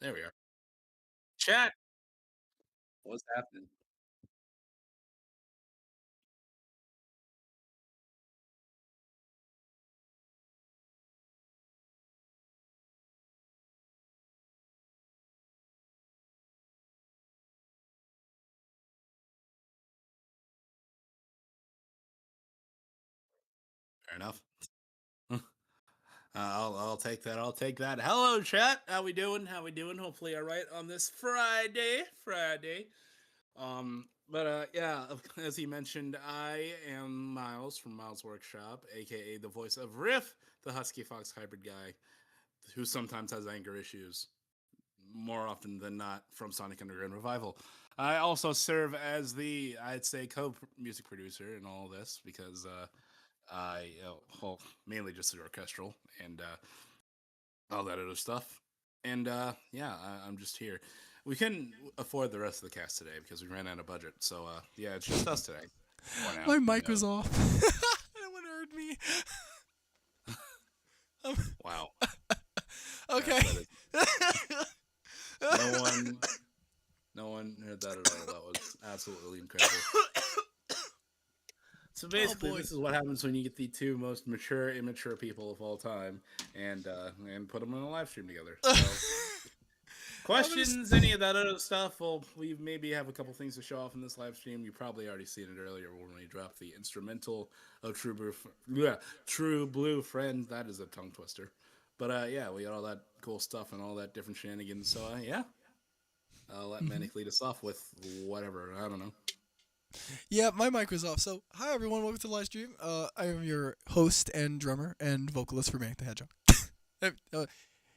There we are. Chat. What's happening? Fair enough. I'll take that. I'll take that. Hello, chat. How we doing? How we doing? Hopefully, all right on this Friday. Friday. But yeah, as he mentioned, I am Miles from Miles Workshop, aka the voice of Riff, the Husky Fox hybrid guy, who sometimes has anger issues, more often than not from Sonic Underground Revival. I also serve as the, I'd say, co-music producer in all this because I, well, mainly just the orchestral and all that other stuff. And yeah, I'm just here. We couldn't afford the rest of the cast today because we ran out of budget. So yeah, it's just us today for now. My mic was off. No one heard me. Um, Wow, okay. that is no one, no one heard that at all. That was absolutely incredible. So Oh basically, boy. this is what happens when you get the two most mature, immature people of all time, and put them on a live stream together. So I'm gonna. questions, any of that other stuff. Well, we maybe have a couple things to show off in this live stream. You probably already seen it earlier when we dropped the instrumental of True Blue Friend. That is a tongue twister. But yeah, we got all that cool stuff and all that different shenanigans. So yeah, I'll let Mhm. Manic lead us off with whatever. I don't know. Yeah, my mic was off. So, hi everyone, welcome to the live stream. I am your host and drummer and vocalist for Manic the Hedgehog. Uh,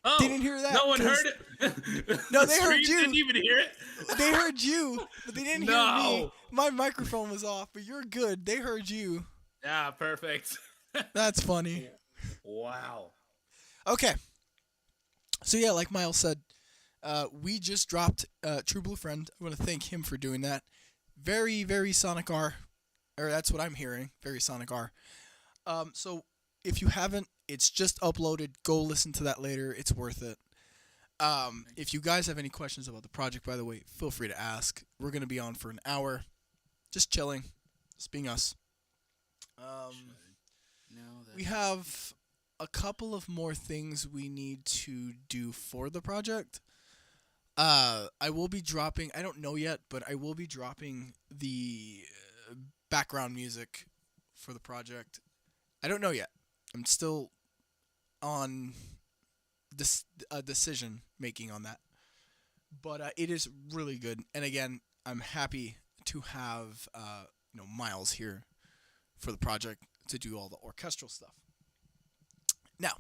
Oh, didn't hear that no one heard because it. no, The they heard stream didn't you. even hear it. They heard you, but they didn't hear me. No. My microphone was off, but you're good. They heard you. Yeah, perfect. That's funny. Wow. Okay, so yeah, like Miles said, we just dropped True Blue Friend. I want to thank him for doing that. Very, very Sonic R, or that's what I'm hearing. Very Sonic R. So if you haven't, it's just uploaded. Go listen to that later. It's worth it. If you guys have any questions about the project, by the way, feel free to ask. We're gonna be on for an hour, just chilling, just being us. Um, No, we that. have a couple of more things we need to do for the project. I will be dropping. I don't know yet, but I will be dropping the background music for the project. I don't know yet. I'm still on this decision making on that, but it is really good. And again, I'm happy to have Miles here for the project to do all the orchestral stuff. Now,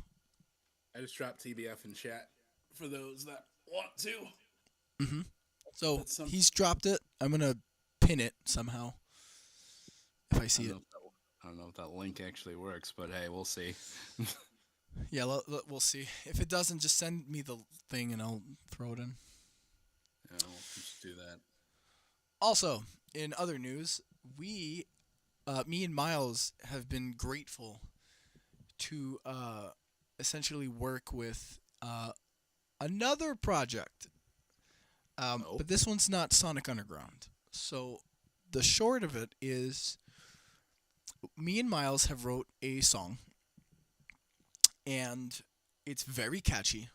I just dropped TBF in chat for those that want to. hmm so That's some. he's dropped it. I'm gonna pin it somehow if I I see don't it. know. I don't know if that link actually works, but hey, we'll see. Yeah, we'll see. If it doesn't, just send me the thing and I'll throw it in. Yeah, we'll just do that. Also, in other news, me and Miles, have been grateful to essentially work with another project. Oh, But this one's not Sonic Underground. So the short of it is, me and Miles have wrote a song, and it's very catchy,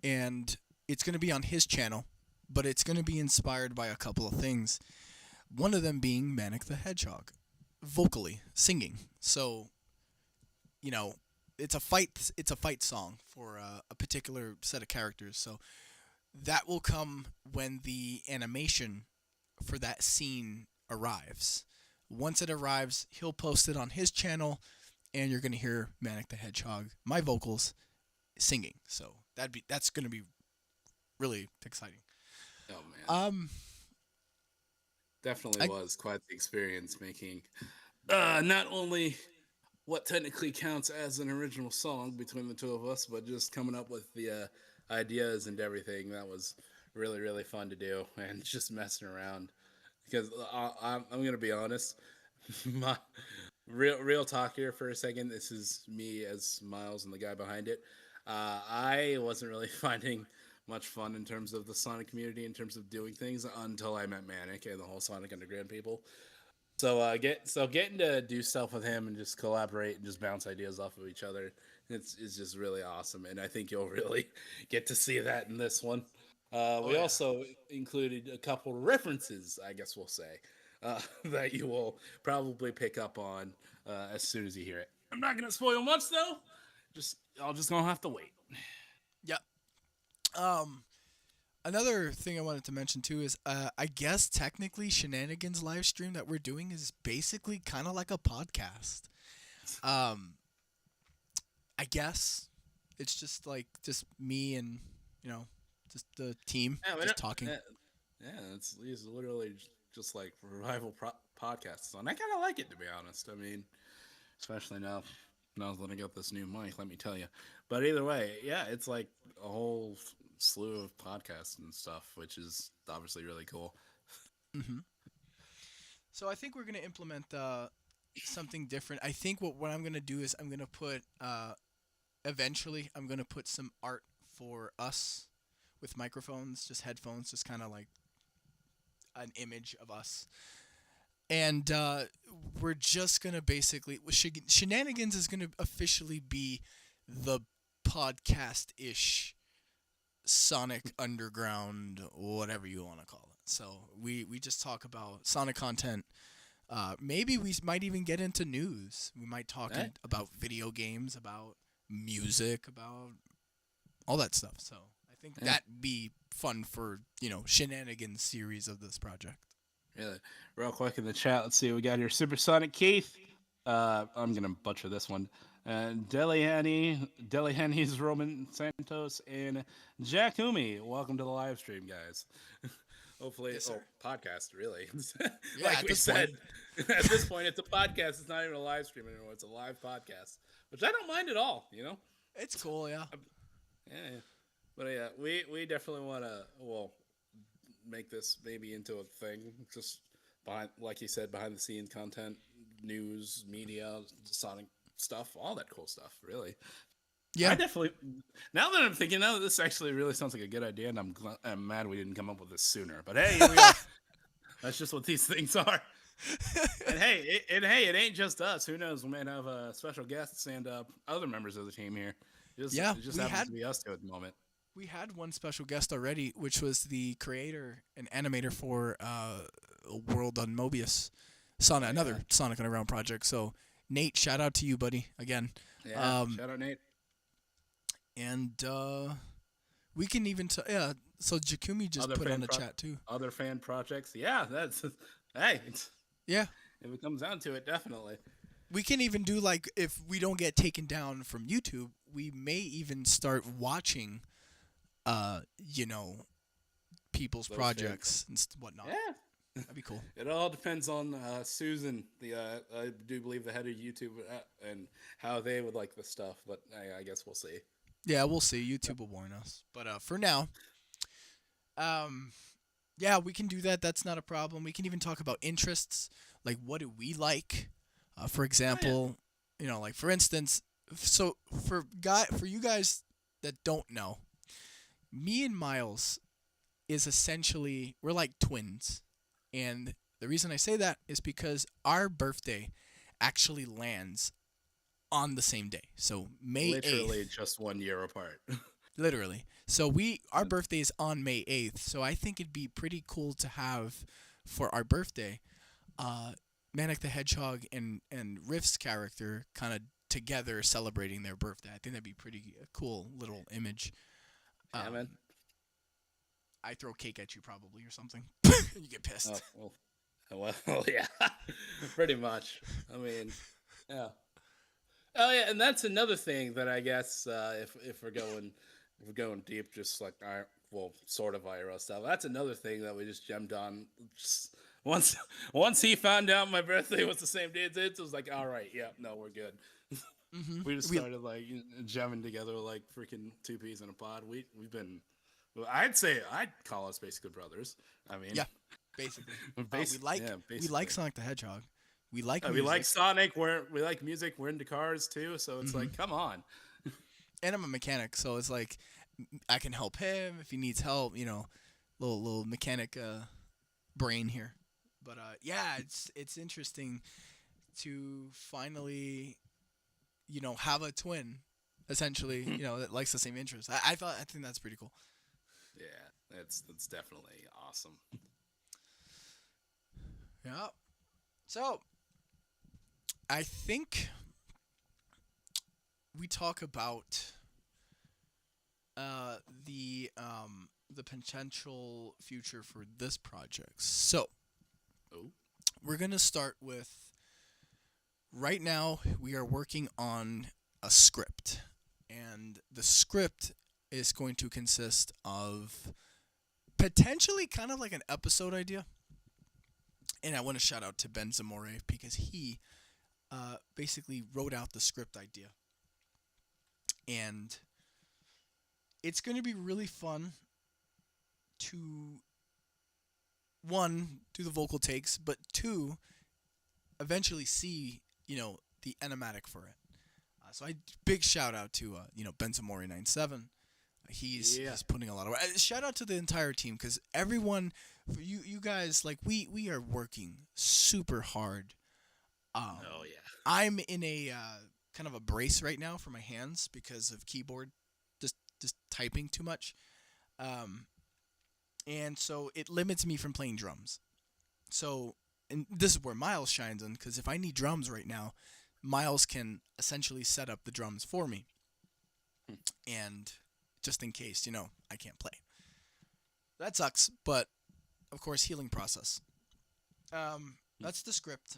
and it's going to be on his channel, but it's going to be inspired by a couple of things. One of them being Manic the Hedgehog, vocally singing. So, you know, it's a fight song for a particular set of characters. So that will come when the animation for that scene arrives. Once it arrives, he'll post it on his channel, and you're gonna hear Manic the Hedgehog, my vocals, singing. So that's gonna be really exciting. oh man, Um, definitely I was quite the experience making. Not only what technically counts as an original song between the two of us, but just coming up with the ideas and everything. That was really really fun to do, and just messing around. Because I'm gonna be honest, my real talk here for a second. This is me as Miles and the guy behind it. I wasn't really finding much fun in terms of the Sonic community, in terms of doing things, until I met Manic and the whole Sonic Underground people. So getting to do stuff with him and just collaborate and just bounce ideas off of each other, it's just really awesome. And I think you'll really get to see that in this one. Oh We yeah. also included a couple references, I guess we'll say, that you will probably pick up on as soon as you hear it. I'm not gonna spoil much though. I'll just gonna have to wait. Yeah. Um, Another thing I wanted to mention too is I guess technically Shenanigans live stream that we're doing is basically kind of like a podcast. Um, I guess it's just me and you know just the team Yeah, just talking. it's literally just like revival podcasts, and I kind of like it to be honest. I mean, especially now that I got this new mic, let me tell you. But either way, yeah, it's like a whole slew of podcasts and stuff, which is obviously really cool. Hmm. So I think we're gonna implement something different. I think what I'm gonna do is I'm gonna put eventually I'm gonna put some art for us with microphones, just headphones, just kind of like an image of us. And we're just gonna basically Shenanigans is gonna officially be the podcast ish Sonic Underground, whatever you want to call it. So we just talk about Sonic content. Maybe we might even get into news. We might talk about video games, about music, about all that stuff. So I think that'd be fun for Shenanigans series of this project. Really, real quick in the chat, let's see what we got here. Supersonic Keith. I'm gonna butcher this one. Delihanny's Roman Santos, and Jack Humi. Welcome to the live stream, guys. Hopefully, Yes, sir. podcast, really. Yeah, Like at we this said, point. at this point, it's a podcast. It's not even a live stream anymore. It's a live podcast, which I don't mind at all. It's cool, yeah. Yeah. But yeah, we definitely want to make this maybe into a thing. Just behind, like you said, behind the scenes content, news, media, Sonic stuff, all that cool stuff. Really, Yeah. I definitely. Now that I'm thinking, now this actually really sounds like a good idea, and I'm mad we didn't come up with this sooner. But hey, here we are. That's just what these things are. And hey, it ain't just us. Who knows? We might have special guests and other members of the team here. Yeah, It just happens to be us two at the moment. we had one special guest already, which was the creator and animator for World on Mobius, another Sonic Underground project. So Nate, shout out to you, buddy, again. Yeah, shout out Nate. And we can even so Jakumi just put on the chat too. Other fan projects, yeah, that's hey, Yeah, if it comes down to it, definitely. we can even do like if we don't get taken down from YouTube, we may even start watching, people's Those projects and whatnot. Yeah, That'd be cool. it all depends on Susan, the I do believe the head of YouTube, and how they would like the stuff. But I guess we'll see. Yeah, we'll see. YouTube will warn us. But for now, yeah, we can do that. That's not a problem. We can even talk about interests. Like, what do we like? For example, like for instance, so for you guys that don't know, me and Miles is essentially we're like twins, and the reason I say that is because our birthday actually lands on the same day. So May 8th. Literally just 1 year apart. Literally. So our birthday is on May 8th. So I think it'd be pretty cool to have for our birthday, Manic the Hedgehog and Riff's character kind of together celebrating their birthday. I think that'd be pretty cool little image. Yeah, man. I throw cake at you probably or something. You get pissed. Well, yeah, pretty much. I mean, yeah. Oh yeah, and that's another thing that I guess if we're going deep, just like sort of IRL stuff. That's another thing that we just gemmed on. Just once he found out my birthday was the same day as it was like, all right, yeah, no, we're good. Mm-hmm. We just started like jamming together like freaking two peas in a pod. We've been, I'd call us basically brothers. I mean, yeah, basically. We like Sonic the Hedgehog. We like music. We like Sonic. We like music. We're into cars too. So it's like, come on. And I'm a mechanic, so it's like I can help him if he needs help. Little mechanic brain here. But yeah, it's interesting to finally have a twin, essentially, that likes the same interests. I think that's pretty cool. Yeah, that's definitely awesome. Yeah. So I think we talk about uh, the the potential future for this project. So Oh, we're gonna start with right now. We are working on a script, and the script is going to consist of potentially kind of like an episode idea. And I want to shout out to Ben Zamore because he basically wrote out the script idea. And it's going to be really fun to, one, do the vocal takes, but two, eventually see, the animatic for it. So big shout out to, Ben Zamore 97. yeah. He's putting a lot of work. Shout out to the entire team because everyone, you guys, like we are working super hard. Oh yeah. I'm in a kind of a brace right now for my hands because of keyboard, just typing too much, and so it limits me from playing drums. So, and this is where Miles shines in because if I need drums right now, Miles can essentially set up the drums for me, and just in case, I can't play. That sucks, but of course, healing process. That's the script.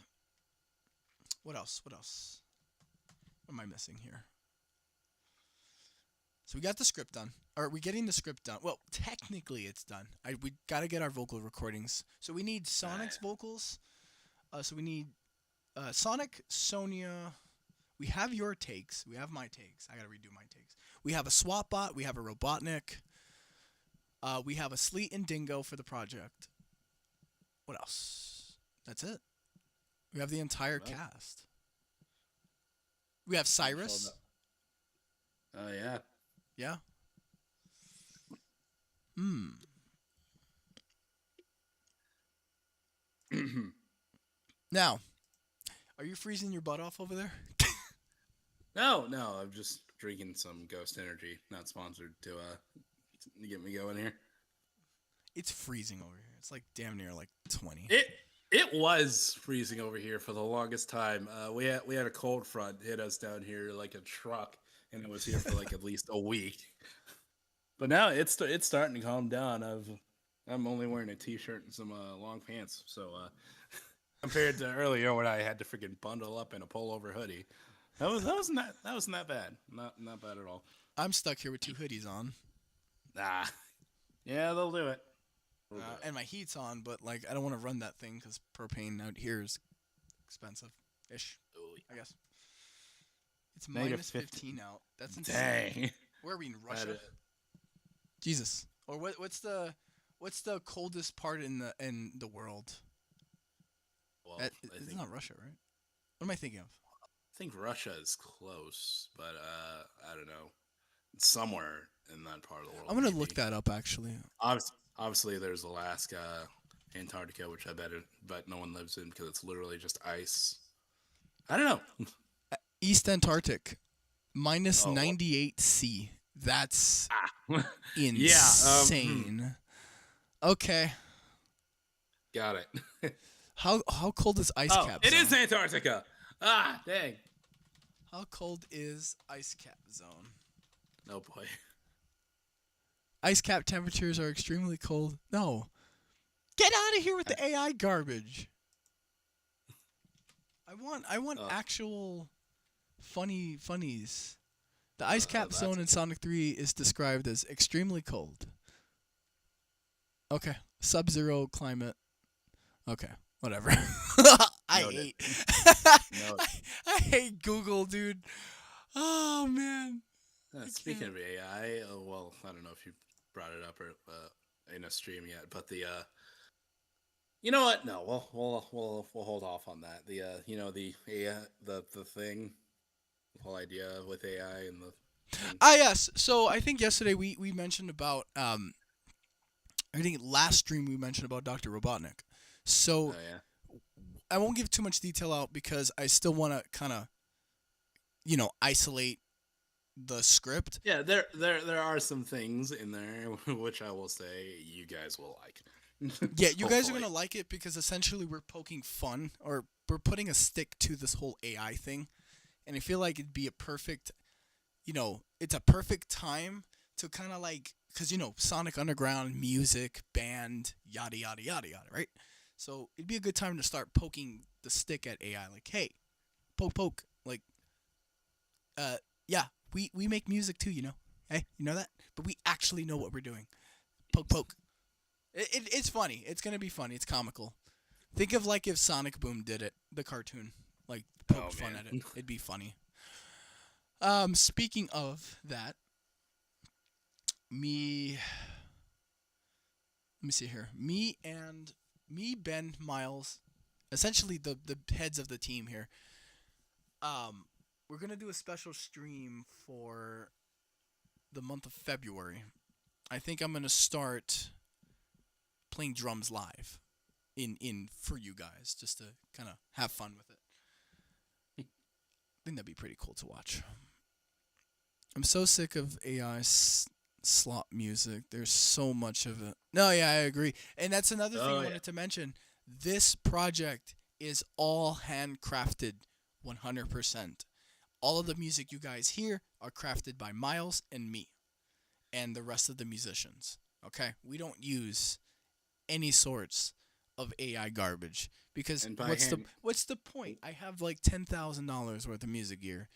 What else? What else? What am I missing here? So we got the script done. Are we getting the script done? Well, technically it's done. We got to get our vocal recordings. So we need Sonic's vocals. So we need Sonic, Sonia. We have your takes. We have my takes. I got to redo my takes. We have a swap bot. We have a Robotnik. We have a Sleet and Dingo for the project. What else? That's it. We have the entire cast. We have Cyrus. Oh yeah. Yeah. Hmm. Now, are you freezing your butt off over there? No, I'm just drinking some Ghost Energy, not sponsored, to get me going here. It's freezing over here. It's like damn near like 20. It was freezing over here for the longest time. We had a cold front hit us down here like a truck, and it was here for like at least a week. But now it's starting to calm down. I'm only wearing a t-shirt and some long pants, so compared to earlier when I had to freaking bundle up in a pullover hoodie, that wasn't that bad. Not bad at all. I'm stuck here with two hoodies on. Ah, yeah, they'll do it. And my heat's on, but like I don't want to run that thing because propane out here is expensive-ish. Ooh, I guess it's Negative minus 15 out. That's insane. dang. Where are we in Russia? Jesus. Or what's the coldest part in the world? Well, It's not Russia, right? What am I thinking of? I think Russia is close, but I don't know. It's somewhere in that part of the world. I'm gonna look that up actually. Obviously, there's Alaska, Antarctica, which but no one lives in because it's literally just ice. I don't know. East Antarctic, minus Oh. 98 C. That's Yeah. insane. Okay. Got it. How cold is ice cap? It zone? is Antarctica. Ah, dang. How cold is ice cap zone? Oh boy. Ice cap temperatures are extremely cold. No. Get out of here with the AI garbage. I want actual funnies. The ice cap zone in Sonic 3 is described as extremely cold. Okay. Sub-zero climate. Okay. Whatever. I hate Google, dude. Oh man. Speaking of AI, well, I don't know if you brought it up or in a stream yet, but you know what? No, we'll hold off on that. The the AI, the thing, the whole idea with AI and the And Yes. So I think yesterday we mentioned about I think last stream we mentioned about Dr. Robotnik. So oh yeah, I won't give too much detail out because I still want to kind of isolate the script. yeah. There are some things in there which I will say you guys will like. Yeah, you guys are Hopefully, gonna like it because essentially we're poking fun or we're putting a stick to this whole AI thing, and I feel like it'd be a perfect, it's a perfect time to kind of like, because Sonic Underground, music, band, yada yada yada yada, right? So it'd be a good time to start poking the stick at AI, like, hey, poke poke, like, uh, yeah, we make music too, hey, you know that, but we actually know what we're doing. Poke poke. It's funny. It's gonna be funny. It's comical. Think of like if Sonic Boom did it, the cartoon, like oh poked fun at it. man. It'd be funny. Speaking of that, me, let me see here. Ben, Miles, essentially the heads of the team here. Um, we're gonna do a special stream for the month of February. I think I'm gonna start playing drums live in for you guys just to kind of have fun with it. I think that'd be pretty cool to watch. I'm so sick of AI slot music. There's so much of it. No, yeah, I agree. And that's another thing Oh I yeah. wanted to mention. This project is all handcrafted 100%. All of the music you guys hear are crafted by Miles and me and the rest of the musicians. Okay? We don't use any sorts of AI garbage because And by what's the point? I have like $10,000 worth of music gear.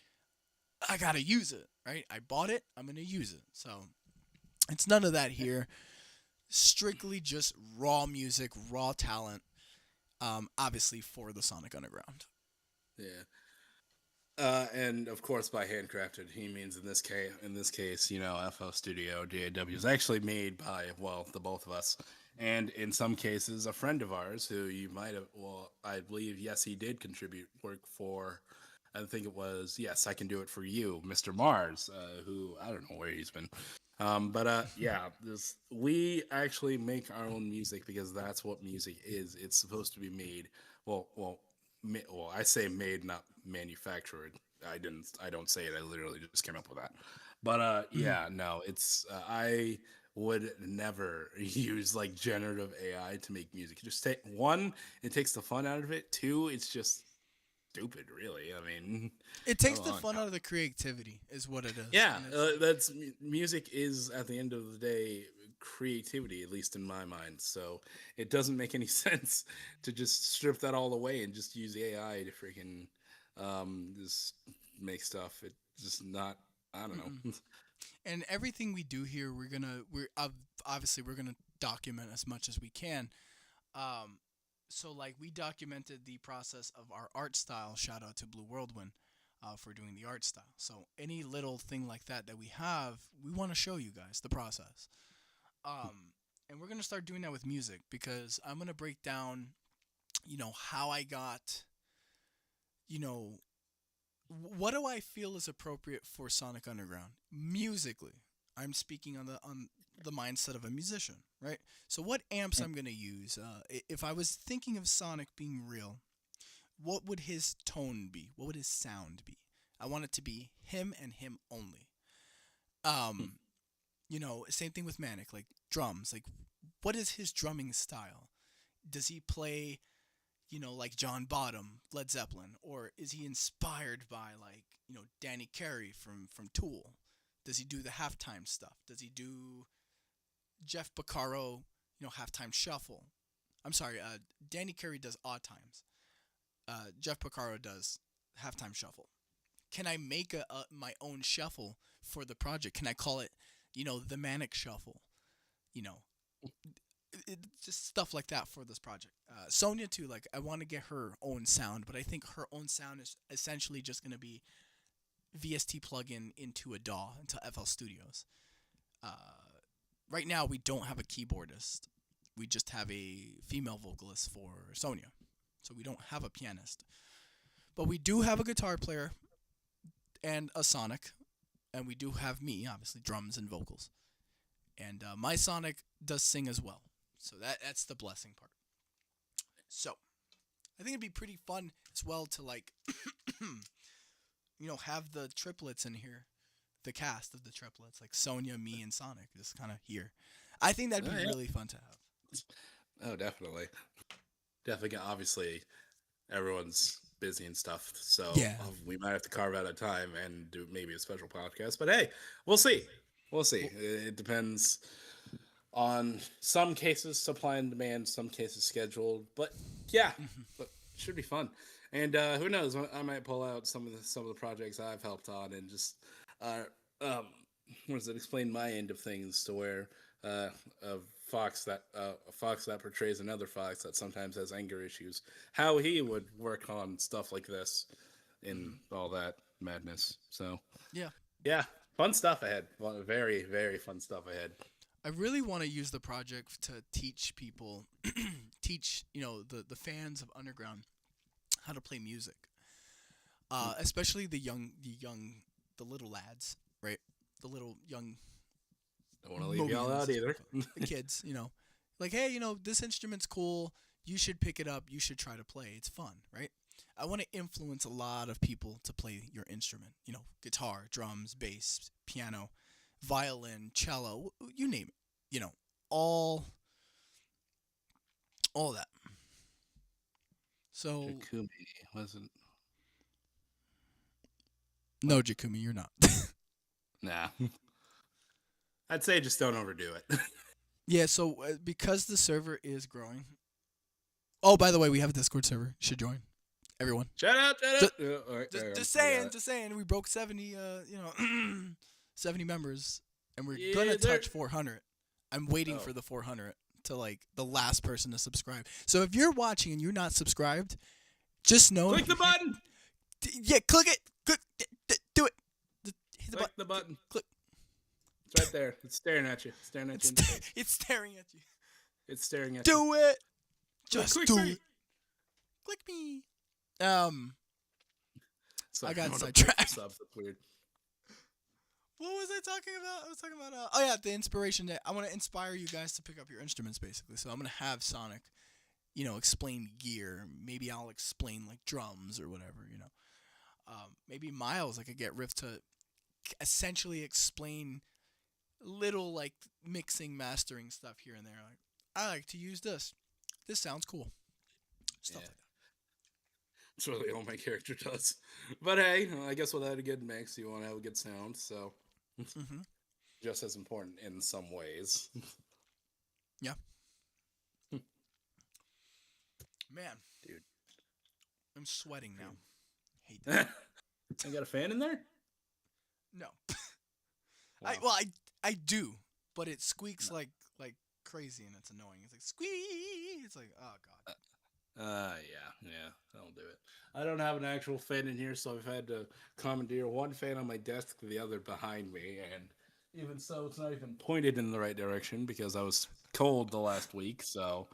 I gotta use it, right? I bought it. I'm gonna use it. So it's none of that here. Strictly just raw music, raw talent. Obviously for the Sonic Underground. yeah. And of course, by handcrafted, he means in this case, FL Studio DAW is actually made by the both of us, and in some cases, a friend of ours who you might have. Well, I believe yes, he did contribute work for. I think it was yes, I can do it for you, Mr. Mars, who I don't know where he's been. But yeah, this we actually make our own music because that's what music is. It's supposed to be made. I say made, not manufactured. I don't say it. I literally just came up with that. But Mhm. yeah, no, it's I would never use like generative AI to make music. Just take one, it takes the fun out of it. Two, it's just stupid, really. I mean, It come takes the on. fun out of the creativity, is what it is, Yeah, and it's like, music is at the end of the day creativity, at least in my mind. So it doesn't make any sense to just strip that all away and just use AI to freaking just make stuff. It just not. I don't mm-mm. know. And everything we do here, obviously we're gonna document as much as we can. Um, so like we documented the process of our art style. Shout out to Blue Whirlwind for doing the art style. So any little thing like that we have, we want to show you guys the process. And we're gonna start doing that with music because I'm gonna break down, how I got, you know, what do I feel is appropriate for Sonic Underground musically. I'm speaking on the mindset of a musician, right? So what amps I'm gonna use? If I was thinking of Sonic being real, what would his tone be? What would his sound be? I want it to be him and him only. Um, same thing with Manic, like drums. Like, what is his drumming style? Does he play, like John Bottom, Led Zeppelin, or is he inspired by like, Danny Carey from Tool? Does he do the halftime stuff? Does he do Jeff Beccaro, halftime shuffle? I'm sorry, Danny Carey does odd times. Jeff Beccaro does halftime shuffle. Can I make my own shuffle for the project? Can I call it, the Manic Shuffle? You know, just stuff like that for this project. Sonia too. Like I want to get her own sound, but I think her own sound is essentially just gonna be VST plugin into a DAW into FL Studios. Uh, right now we don't have a keyboardist. We just have a female vocalist for Sonia, so we don't have a pianist. But we do have a guitar player and a Sonic and we do have me, obviously, drums and vocals. And my Sonic does sing as well. So that's the blessing part. So I think it'd be pretty fun as well to like, have the triplets in here, the cast of the triplets, like Sonya, me, and Sonic, just kind of here. I think that'd be really fun to have. Oh, definitely. Definitely. Obviously, everyone's busy and stuff, so Yeah. we might have to carve out a time and do maybe a special podcast. But hey, we'll see. We'll see. It depends on some cases supply and demand, some cases scheduled. But yeah, but it should be fun. And who knows? I might pull out some of the projects I've helped on and just um, what does it explain my end of things to where a fox that portrays another fox that sometimes has anger issues, how he would work on stuff like this and all that madness. So Yeah. yeah, fun stuff ahead. Very, very fun stuff ahead. I really want to use the project to teach people, the fans of Underground how to play music. Especially the little lads, right? The little young. Don't want to leave y'all out either. The kids, like, hey, this instrument's cool. You should pick it up. You should try to play. It's fun, right? I want to influence a lot of people to play your instrument. Guitar, drums, bass, piano, violin, cello, you name it. All that. So Jakumi wasn't. No, Jakumi, you're not. Nah. I'd say just don't overdo it. Yeah, so because the server is growing. Oh, by the way, we have a Discord server. You should join. Everyone. Shout out. Just saying. We broke 70, 70 members, and we're gonna touch 400. I'm waiting for the 400 to like the last person to subscribe. So if you're watching and you're not subscribed, just know. Click the button. Yeah, click it. Do it. Hit Click the button. Click. It's right there. It's staring at you. It's staring at you. It's staring at you. It's staring at you. Do it. Just click do me. it. Click me. So I got want to sidetracked. Subs. That's weird. What was I talking about? I was talking about the inspiration that I want to inspire you guys to pick up your instruments, basically. So I'm gonna have Sonic, explain gear. Maybe I'll explain like drums or whatever. Maybe Miles, I could get Riff to essentially explain little like mixing, mastering stuff here and there. Like, I like to use this. This sounds cool. Stuff like that. That's really all my character does. But hey, I guess without a good mix, you want to have a good sound. So just as important in some ways. Yeah. Man, dude, I'm sweating now. Hate that. I got a fan in there? No. Wow. I do, but it squeaks like crazy and it's annoying. It's like squeak. It's like, oh god. Yeah, that'll do it. I don't have an actual fan in here, so I've had to commandeer one fan on my desk, the other behind me, and even so, it's not even pointed in the right direction because I was cold the last week. So,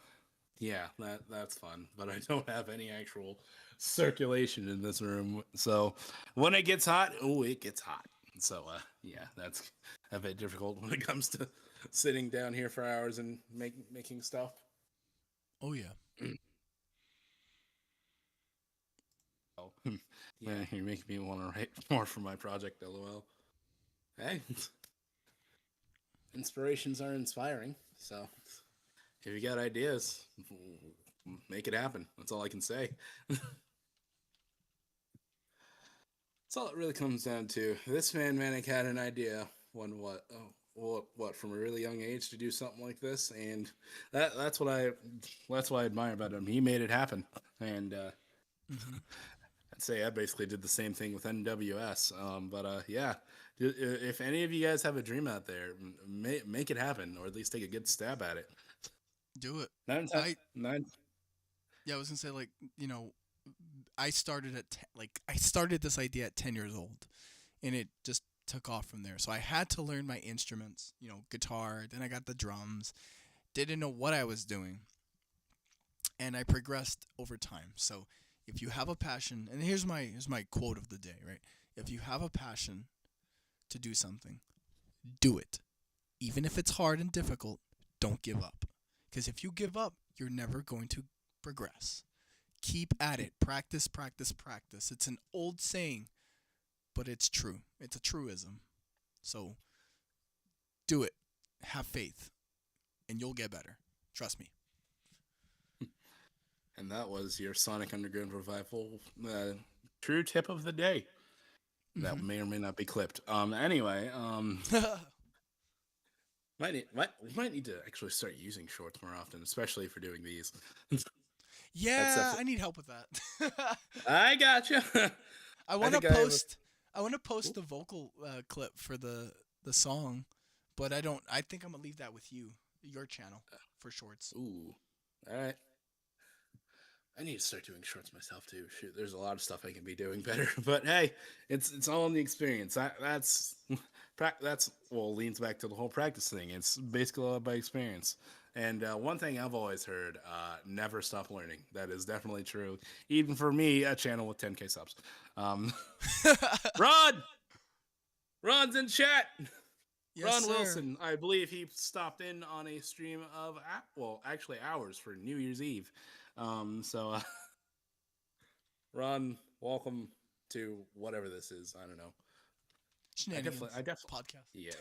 yeah, that's fun. But I don't have any actual circulation in this room. So when it gets hot, it gets hot. So, yeah, that's a bit difficult when it comes to sitting down here for hours and making stuff. Oh yeah. Yeah, you're making me want to write more for my project, lol. Hey, inspirations are inspiring, so if you got ideas, make it happen. That's all I can say. That's all it really comes down to. This man, Manic, had an idea when what from a really young age to do something like this, and that's what I admire about him. He made it happen, and I'd say I basically did the same thing with NWS. But yeah, if any of you guys have a dream out there, make it happen, or at least take a good stab at it. Do it. Nine. Yeah, I was gonna say I started this idea at 10 years old, and it just took off from there. So I had to learn my instruments, guitar. Then I got the drums. Didn't know what I was doing, and I progressed over time. So if you have a passion, and here's my quote of the day, right? If you have a passion to do something, do it. Even if it's hard and difficult, don't give up. Because if you give up, you're never going to progress. Keep at it. Practice, practice, practice. It's an old saying, but it's true. It's a truism. So do it. Have faith, and you'll get better. Trust me. And that was your Sonic Underground revival true tip of the day. That may or may not be clipped. Anyway, we might need to actually start using shorts more often, especially for doing these. Yeah, I need help with that. I gotcha. I I want to think I have post. I want to post the vocal clip for the song, but I don't. I think I'm gonna leave that with you, your channel, for shorts. Ooh, all right. I need to start doing shorts myself too. Shoot, there's a lot of stuff I can be doing better. But hey, it's all in the experience. That's well leans back to the whole practice thing. It's basically all by experience. And one thing I've always heard: never stop learning. That is definitely true, even for me, a channel with 10K subs. Um, Ron, Ron's in chat. Yes, Ron sir. Wilson, I believe he stopped in on a stream of actually hours for New Year's Eve. So Ron, welcome to whatever this is. I don't know. Shenanigans I definitely, podcast. yeah,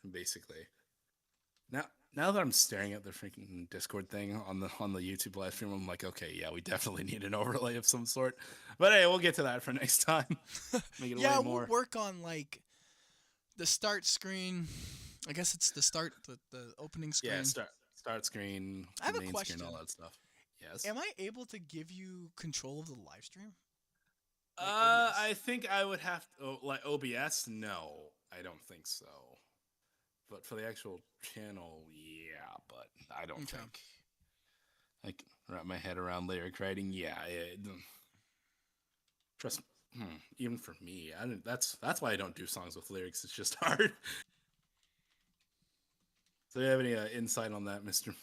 basically. Now, now that I'm staring at the freaking Discord thing on the YouTube live stream, I'm like, okay, yeah, we definitely need an overlay of some sort. But hey, we'll get to that for next time. Make it Yeah, way we'll more. work on like the start screen. I guess it's the start, the opening screen. Yeah, start screen, I have a main question. screen, all that stuff. Yes. Am I able to give you control of the live stream? Like I think I would have to, like OBS. No, I don't think so. But for the actual channel, yeah. But I don't Okay. think I can wrap my head around lyric writing. Yeah, trust. Even for me, I don't, that's why I don't do songs with lyrics. It's just hard. So, do you have any insight on that, Mr.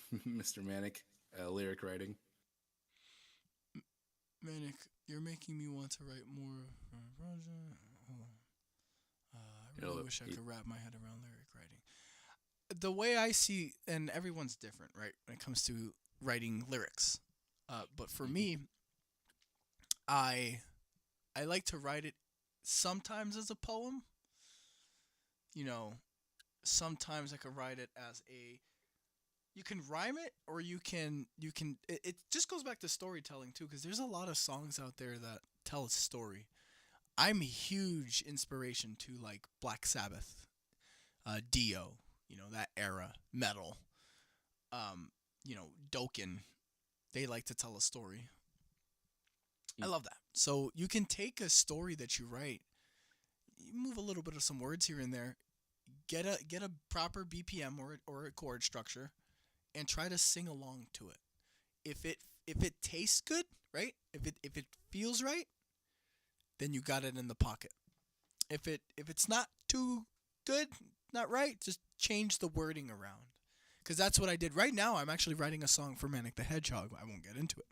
Manic, lyric writing? Manic, you're making me want to write more. Hold on. I really wish I could wrap my head around lyric writing. The way I see, and everyone's different, right, when it comes to writing lyrics. But for me, I like to write it sometimes as a poem. You know, sometimes I could write it as a. You can rhyme it, or you can. It just goes back to storytelling too, because there's a lot of songs out there that tell a story. I'm a huge inspiration to like Black Sabbath, Dio, that era, metal. Dokken. They like to tell a story. I love that. So you can take a story that you write, you move a little bit of some words here and there, get a proper BPM or a chord structure, and try to sing along to it. If it tastes good, right? If it feels right, then you got it in the pocket. If it's not too good, not right, just change the wording around. Because that's what I did. Right now, I'm actually writing a song for Manic the Hedgehog. I won't get into it.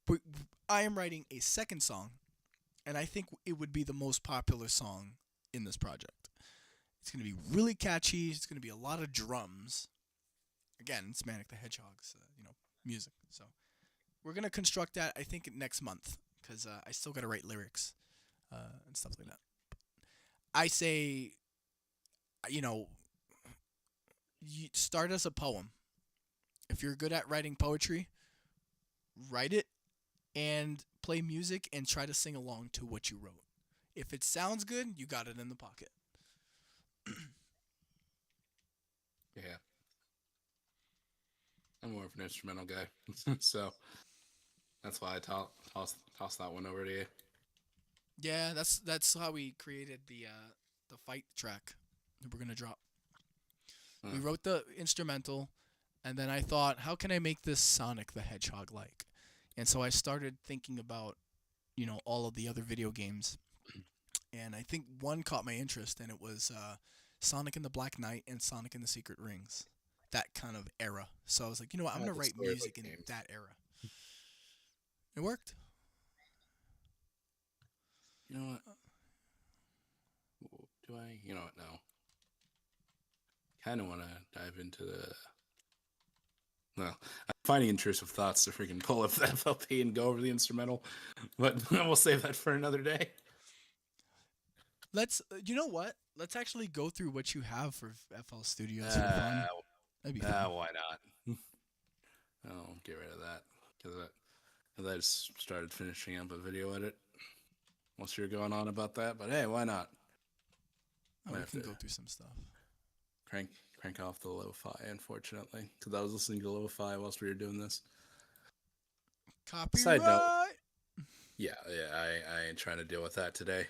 But I am writing a second song, and I think it would be the most popular song in this project. It's going to be really catchy. It's going to be a lot of drums. Again, it's Manic the Hedgehog's, music. So we're going to construct that, I think, next month, because I still got to write lyrics and stuff like that. I say, you start as a poem. If you're good at writing poetry, write it and play music and try to sing along to what you wrote. If it sounds good, you got it in the pocket. Yeah. I'm more of an instrumental guy, so that's why I toss that one over to you. Yeah, that's how we created the fight track that we're gonna drop. We wrote the instrumental, and then I thought, how can I make this Sonic the Hedgehog like? And so I started thinking about, all of the other video games, and I think one caught my interest, and it was Sonic and the Black Knight and Sonic and the Secret Rings, that kind of era. So I was like, you know what, I'm gonna write music in that era. It worked. You know what? Do I? You know what? No. Kind of want to dive into the. Well, I'm finding intrusive thoughts to freaking pull up the FLP and go over the instrumental, but we'll save that for another day. You know what? Let's actually go through what you have for FL Studios for fun. That'd be fun. Why not? I'll get rid of that because I just started finishing up a video edit. Once you're going on about that, but hey, why not? Oh, we can go through some stuff. Crank off the lo-fi, unfortunately, because I was listening to lo-fi whilst we were doing this. Copyright. Side note, yeah, I ain't trying to deal with that today.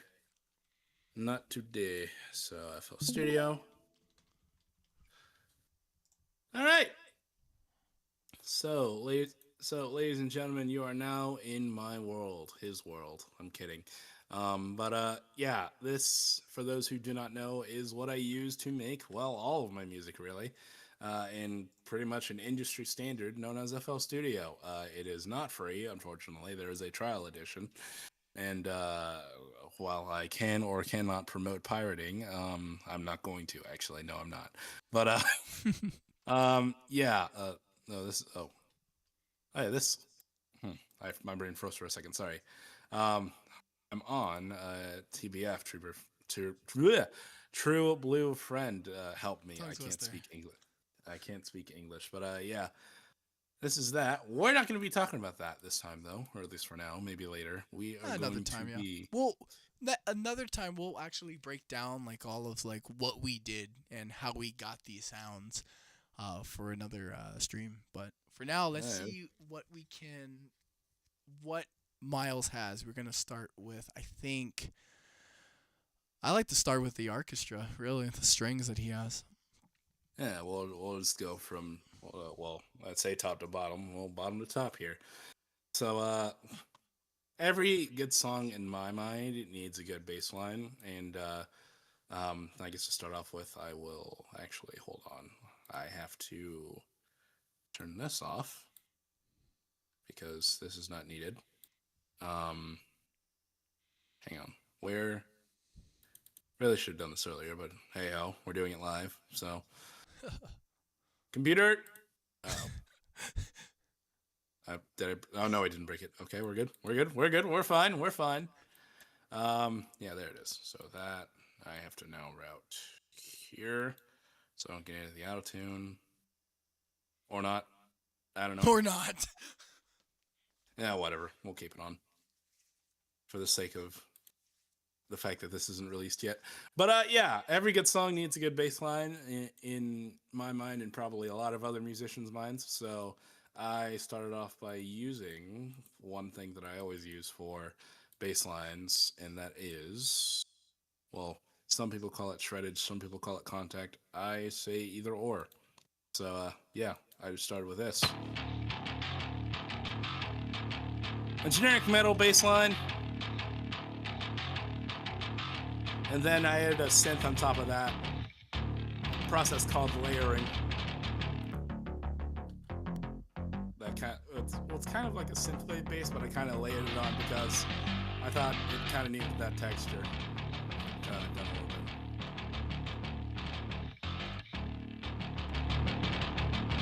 Not today. So FL Studio. All right. So, ladies and gentlemen, you are now in my world, his world. I'm kidding. Yeah, this, for those who do not know, is what I use to make, well, all of my music, really, and pretty much an industry standard known as FL Studio. It is not free, unfortunately. There is a trial edition, and while I can or cannot promote pirating, I'm not going to, actually. No, I'm not. But, yeah, no, this, oh, yeah, this, my brain froze for a second, sorry. I'm on TBF, True Blue Friend. Help me. I can't speak English. But yeah, this is that. We're not going to be talking about that this time, though, or at least for now. Maybe later. We are another time. Well, another time we'll actually break down like all of like what we did and how we got these sounds for another stream. But for now, let's see what Miles has. We're gonna start with, I like to start with the orchestra, really, the strings that he has. Yeah, we'll just go from well, let's say top to bottom. Well, bottom to top here. So every good song in my mind, it needs a good bass line, and I guess to start off with, I will actually hold on. I have to turn this off because this is not needed. Hang on. Really should have done this earlier, but hey ho, we're doing it live. So, computer. Oh no, I didn't break it. Okay, we're good. We're fine. Yeah, there it is. So that I have to now route here, so I don't get into the auto tune, or not. I don't know. Or not. Yeah, whatever. We'll keep it on for the sake of the fact that this isn't released yet. But yeah, every good song needs a good bass line in my mind, and probably a lot of other musicians' minds. So I started off by using one thing that I always use for bass lines, and that is, well, some people call it shredded, some people call it contact. I say either or. So yeah, I just started with this. A generic metal bass line. And then I added a synth on top of that. A process called layering. It's kind of like a synth-wave bass, but I kind of layered it on because I thought it kind of needed that texture. Done a little bit.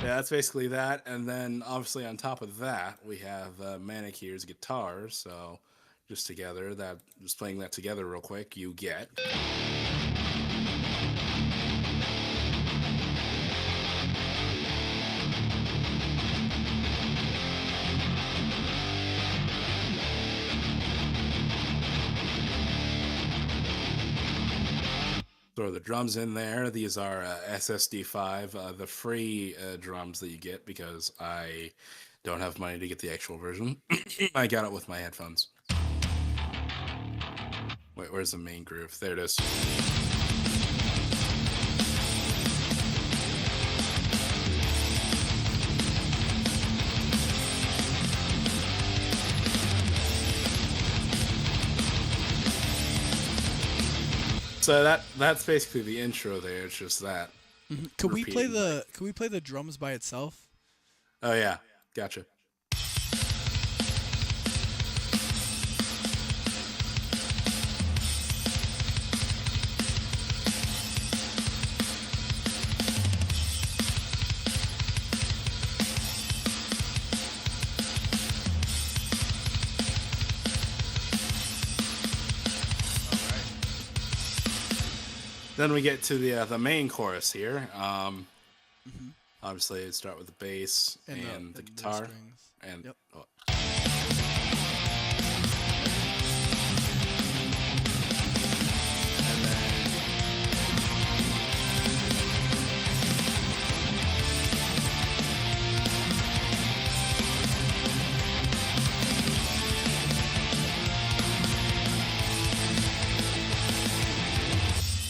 Yeah, that's basically that. And then obviously on top of that, we have Manicur's guitar. So just playing that together real quick, you get. Throw the drums in there. These are SSD5, the free drums that you get because I don't have money to get the actual version. I got it with my headphones. Wait, where's the main groove? There it is. So that's basically the intro there. It's just that. Mm-hmm. Could we play the drums by itself? Oh yeah, gotcha. then we get to the main chorus here. Hmm. Obviously, it start with the bass and the guitar strings. and Yep. oh, and then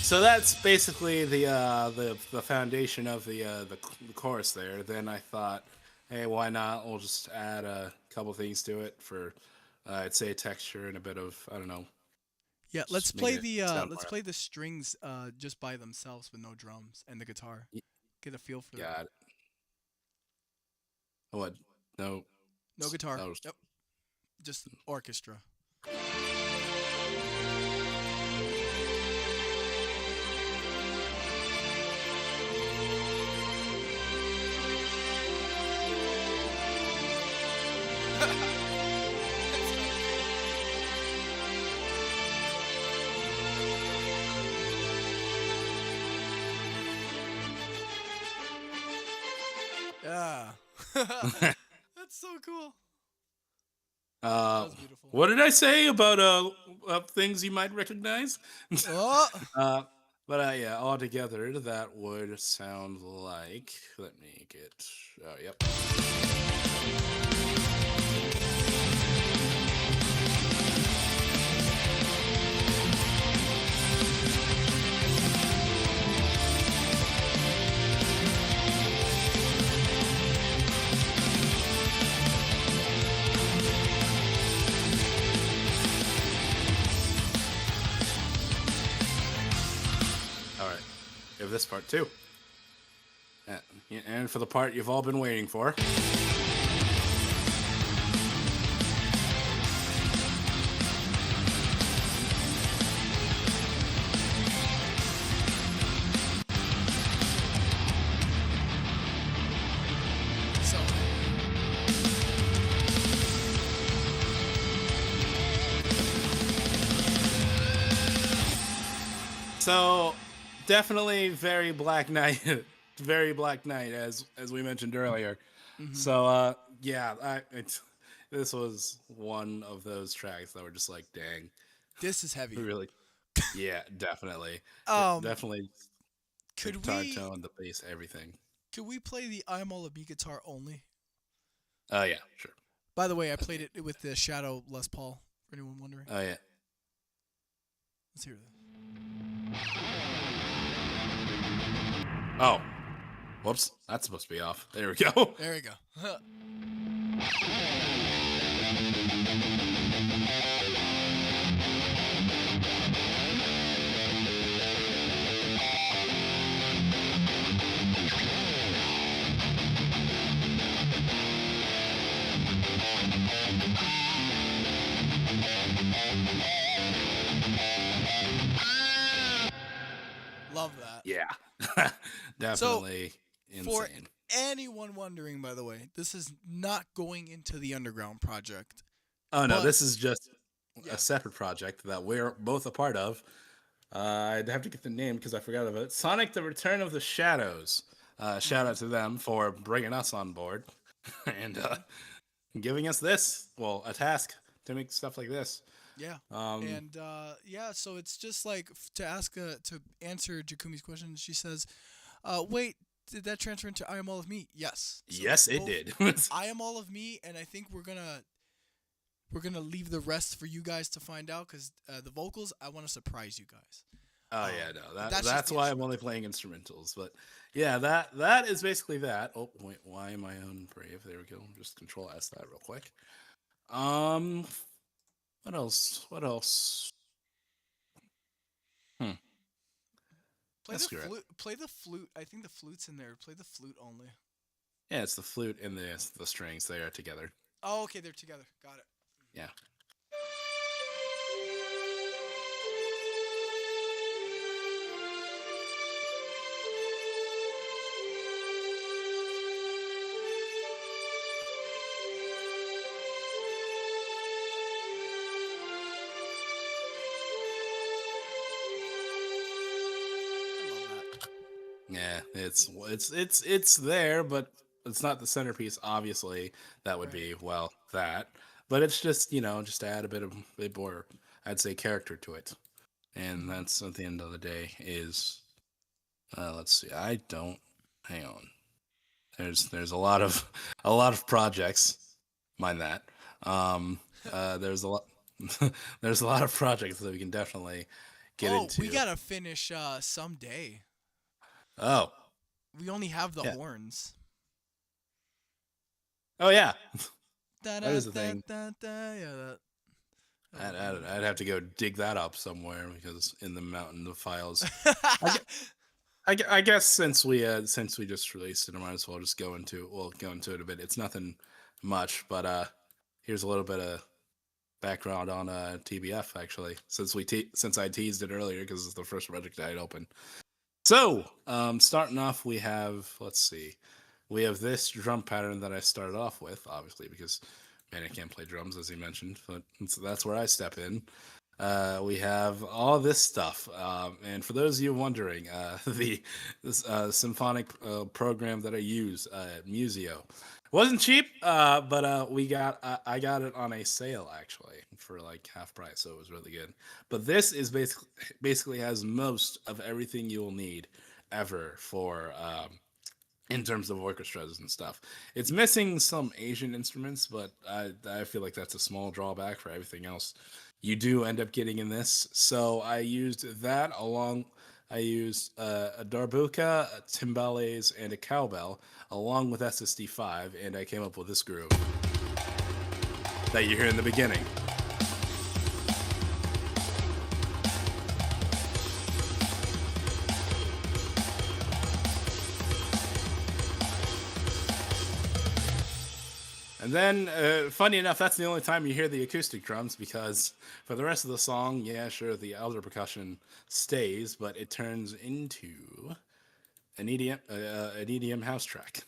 so that's basically the foundation of the chorus there. Then I thought, hey, why not? We'll just add a couple things to it for, I'd say, texture and a bit of, I don't know, Yeah, let's just make play it the sound let's more. play the strings just by themselves with no drums and the guitar. Y- Get a feel for that. Got it. What? No. No guitar. Oh, Yep. Just orchestra. Yeah. That's so cool. That uh, was beautiful. what did I say about things you might recognize? Oh. uh, but yeah, altogether that would sound like. Let me get. Oh, yep. All right. We have this part too. And for the part you've all been waiting for. So. So definitely very Black Knight, very Black Knight, as we mentioned earlier. Mhm. So yeah, this was one of those tracks that were just like, dang, This is heavy. really, yeah, definitely, Um, definitely the could guitar we tone, the bass, everything. play the I'm All of Me guitar only? Yeah, sure. By the way, I played it with the Shadow Les Paul. For anyone wondering, Oh yeah. let's hear this. Oh, whoops, that's supposed to be off. There we go. There we go. Love that. Yeah, definitely For insane. anyone wondering, by the way, this is not going into the Underground project. Oh no, But this is just yeah, a separate project that we're both a part of. I'd have to get the name because I forgot about it. Sonic: The Return of the Shadows. Shout out to them for bringing us on board and giving us this, well, a task to make stuff like this. yeah, Um, and yeah. So it's just like to ask to answer Jakumi's question. She says, "Wait, did that transfer into I Am All of Me?" Yes. So yes, it both did. I Am All of Me, and I think we're gonna leave the rest for you guys to find out because the vocals, I want to surprise you guys. Oh yeah, no, that's just that's the why I'm only playing instrumentals. But yeah, that is basically that. Oh wait, why am I on Brave? There we go. Just Control S that real quick. Um, what else? What else? Hmm. Play That's the correct. flute. Play the flute. I think the flute's in there. Play the flute only. Yeah, it's the flute and the strings. They are together. Oh, okay, they're together. Got it. Yeah. Yeah, it's there, but it's not the centerpiece. Obviously, that would Right. be well that, but it's just just to add a bit more, I'd say, character to it, and Hmm. that's at the end of the day is let's see, I don't hang on. There's a lot of projects, mind that. Um, there's a lot there's a lot of projects that we can definitely get Oh, we into. gotta finish someday. Oh We only have the yeah, horns. oh yeah, Da that da is the da thing. da da. Yeah, that would be. I'd have to go dig that up somewhere because in the mountain of files. I, gue- I guess since we just released it, I might as well just go into it a bit. It's nothing much, but here's a little bit of background on TBF actually. Since I teased it earlier because it's the first project I had opened. So starting off, we have let's see, we have this drum pattern that I started off with, obviously because man, I can't play drums as he mentioned, but that's where I step in. We have all this stuff, and for those of you wondering, the this symphonic program that I use at Museo wasn't cheap, but I got it on a sale actually for like half price, so it was really good. But this is basically has most of everything you will need ever for in terms of orchestras and stuff. It's missing some Asian instruments, but I feel like that's a small drawback for everything else you do end up getting in this. So I used that along. I used a darbuka, timbales, and a cowbell along with SSD5, and I came up with this groove that you hear in the beginning. And then, funny enough, that's the only time you hear the acoustic drums because for the rest of the song, yeah, sure, the elder percussion stays, but it turns into an EDM house track.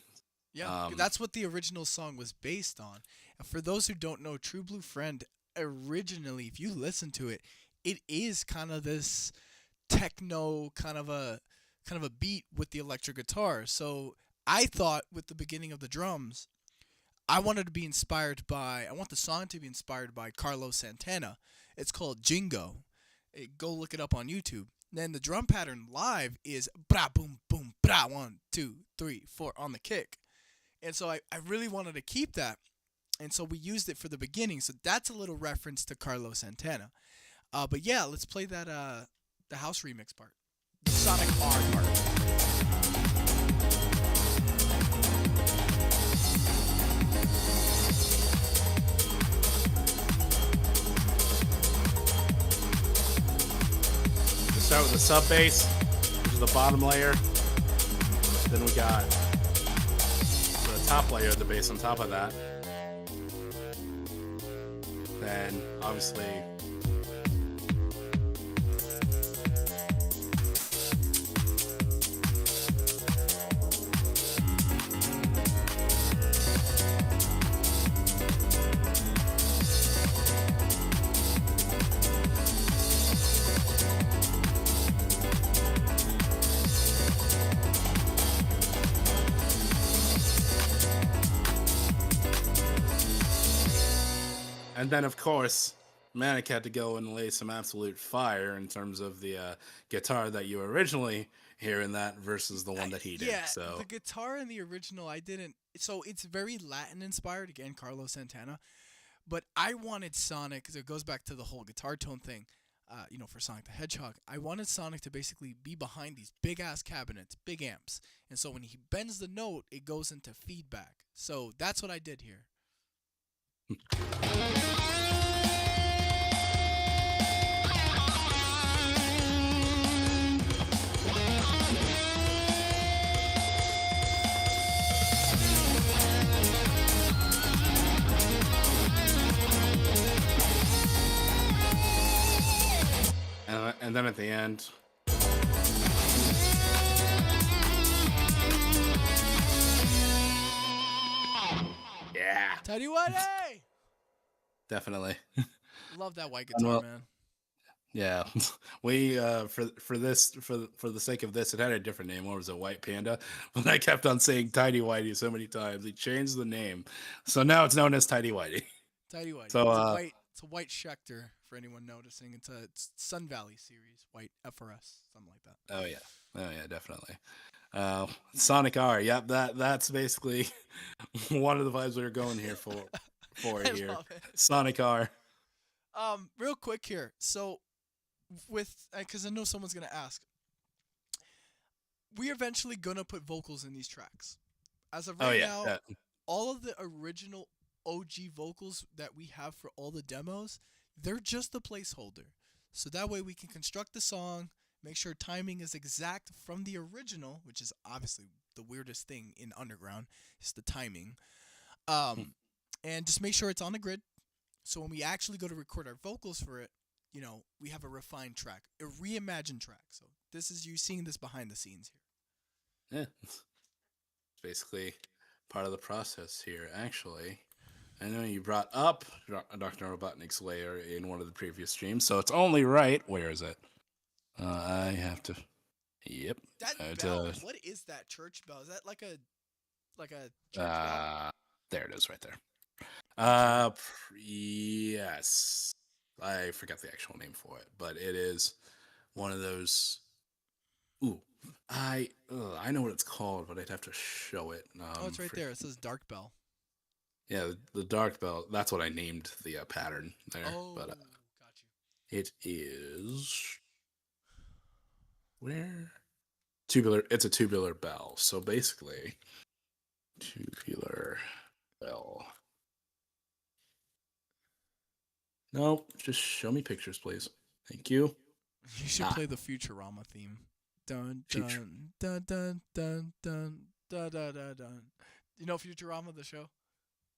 Yeah, Um, that's what the original song was based on. And for those who don't know, True Blue Friend originally, if you listen to it, it is kind of this techno kind of a beat with the electric guitar. So I thought with the beginning of the drums, I want the song to be inspired by Carlos Santana. It's called Jingo. Go look it up on YouTube. Then the drum pattern live is bra boom boom bra 1 2 3 4 on the kick. And so I really wanted to keep that. And so we used it for the beginning. So that's a little reference to Carlos Santana. But yeah, let's play that the house remix part. The Sonic R part. we start with the sub bass, which is the bottom layer. Then we got the top layer of the bass on top of that. Then obviously and then, of course, Manic had to go and lay some absolute fire in terms of the guitar that you originally hear in that versus the one that he did. Yeah, the So, guitar in the original, I didn't. So it's very Latin inspired, again, Carlos Santana. But I wanted Sonic, because it goes back to the whole guitar tone thing, for Sonic the Hedgehog. I wanted Sonic to basically be behind these big ass cabinets, big amps. And so when he bends the note, it goes into feedback. So that's what I did here. and then at the end, yeah, Teddy Whitey! definitely. Love that white And guitar, man. Yeah, we for the sake of this, it had a different name. What was it, White Panda? But I kept on saying Tidy Whitey so many times. He changed the name, so now it's known as Tidy Whitey. Tidy Whitey. So It's a white Schecter for anyone noticing. It's Sun Valley series, white FRS, something like that. oh yeah, definitely. Sonic R. Yep, that's basically one of the vibes we are going here for I here. love it. Sonic R. Real quick here. So with because I know someone's gonna ask, we're eventually gonna put vocals in these tracks. As of Oh right yeah, now, all of the original OG vocals that we have for all the demos, they're just a placeholder. So that way we can construct the song, make sure timing is exact from the original, which is obviously the weirdest thing in underground, is the timing. Um, and just make sure it's on the grid. So when we actually go to record our vocals for it, we have a refined track, a reimagined track. So this is you seeing this behind the scenes here. yeah. It's basically part of the process here. Actually, I know you brought up Dr. Robotnik's layer in one of the previous streams, so it's only right. Where is it? I have to. Yep. That bell, what is that church bell? Is that like a church bell? There it is, right there. Yes. I forgot the actual name for it, but it is one of those. Ooh, I know what it's called, but I'd have to show it. Oh, it's right there. It says Dark Bell. Yeah, the dark belt. That's what I named the pattern there. Oh, But got you. it is where tubular. It's a tubular bell. So basically, tubular bell. Nope, just show me pictures, please. Thank you. You should play the Futurama theme. Dun Future- dun dun dun dun dun dun dun dun dun. You know Futurama, the show?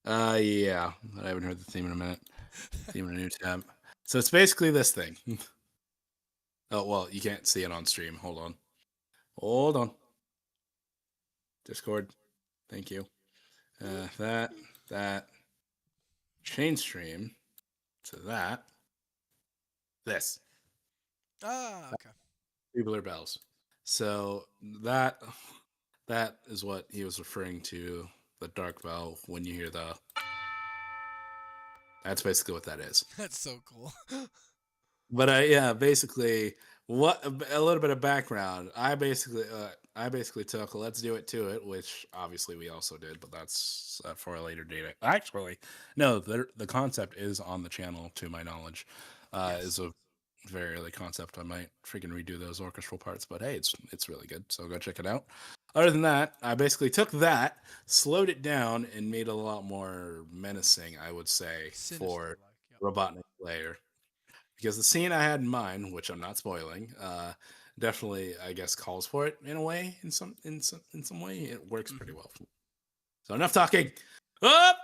Yeah, I haven't heard the theme in a minute. Theme in a new tab. So it's basically this thing. Oh well, you can't see it on stream. Hold on. Discord. Thank you. That chain stream to that. This Ah, okay. tubular bells. So that is what he was referring to, the dark bell. When you hear the, that's basically what that is. That's so cool. But yeah, basically, what a little bit of background. I basically took "Let's Do It to It," which obviously we also did, but that's for a later date. Actually, no, the concept is on the channel, to my knowledge. Yes. Is a very early concept. I might freaking redo those orchestral parts, but hey, it's really good. So go check it out. Other than that, I basically took that, slowed it down, and made it a lot more menacing, I would say, for Yep. Robotnik layer. Because the scene I had in mind, which I'm not spoiling, definitely I guess calls for it in a way, in some way. It works pretty well. So enough talking. Up.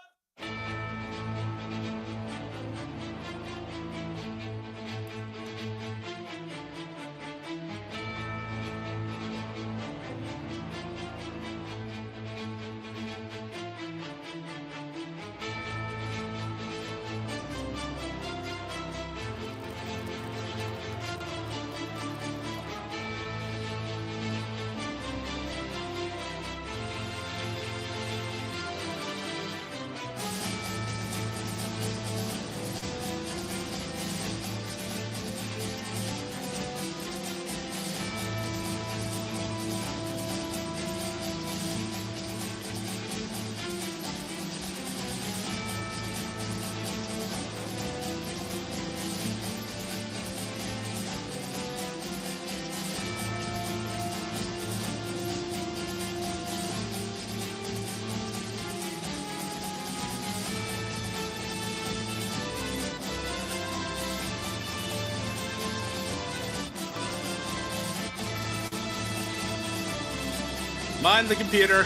Mind the computer.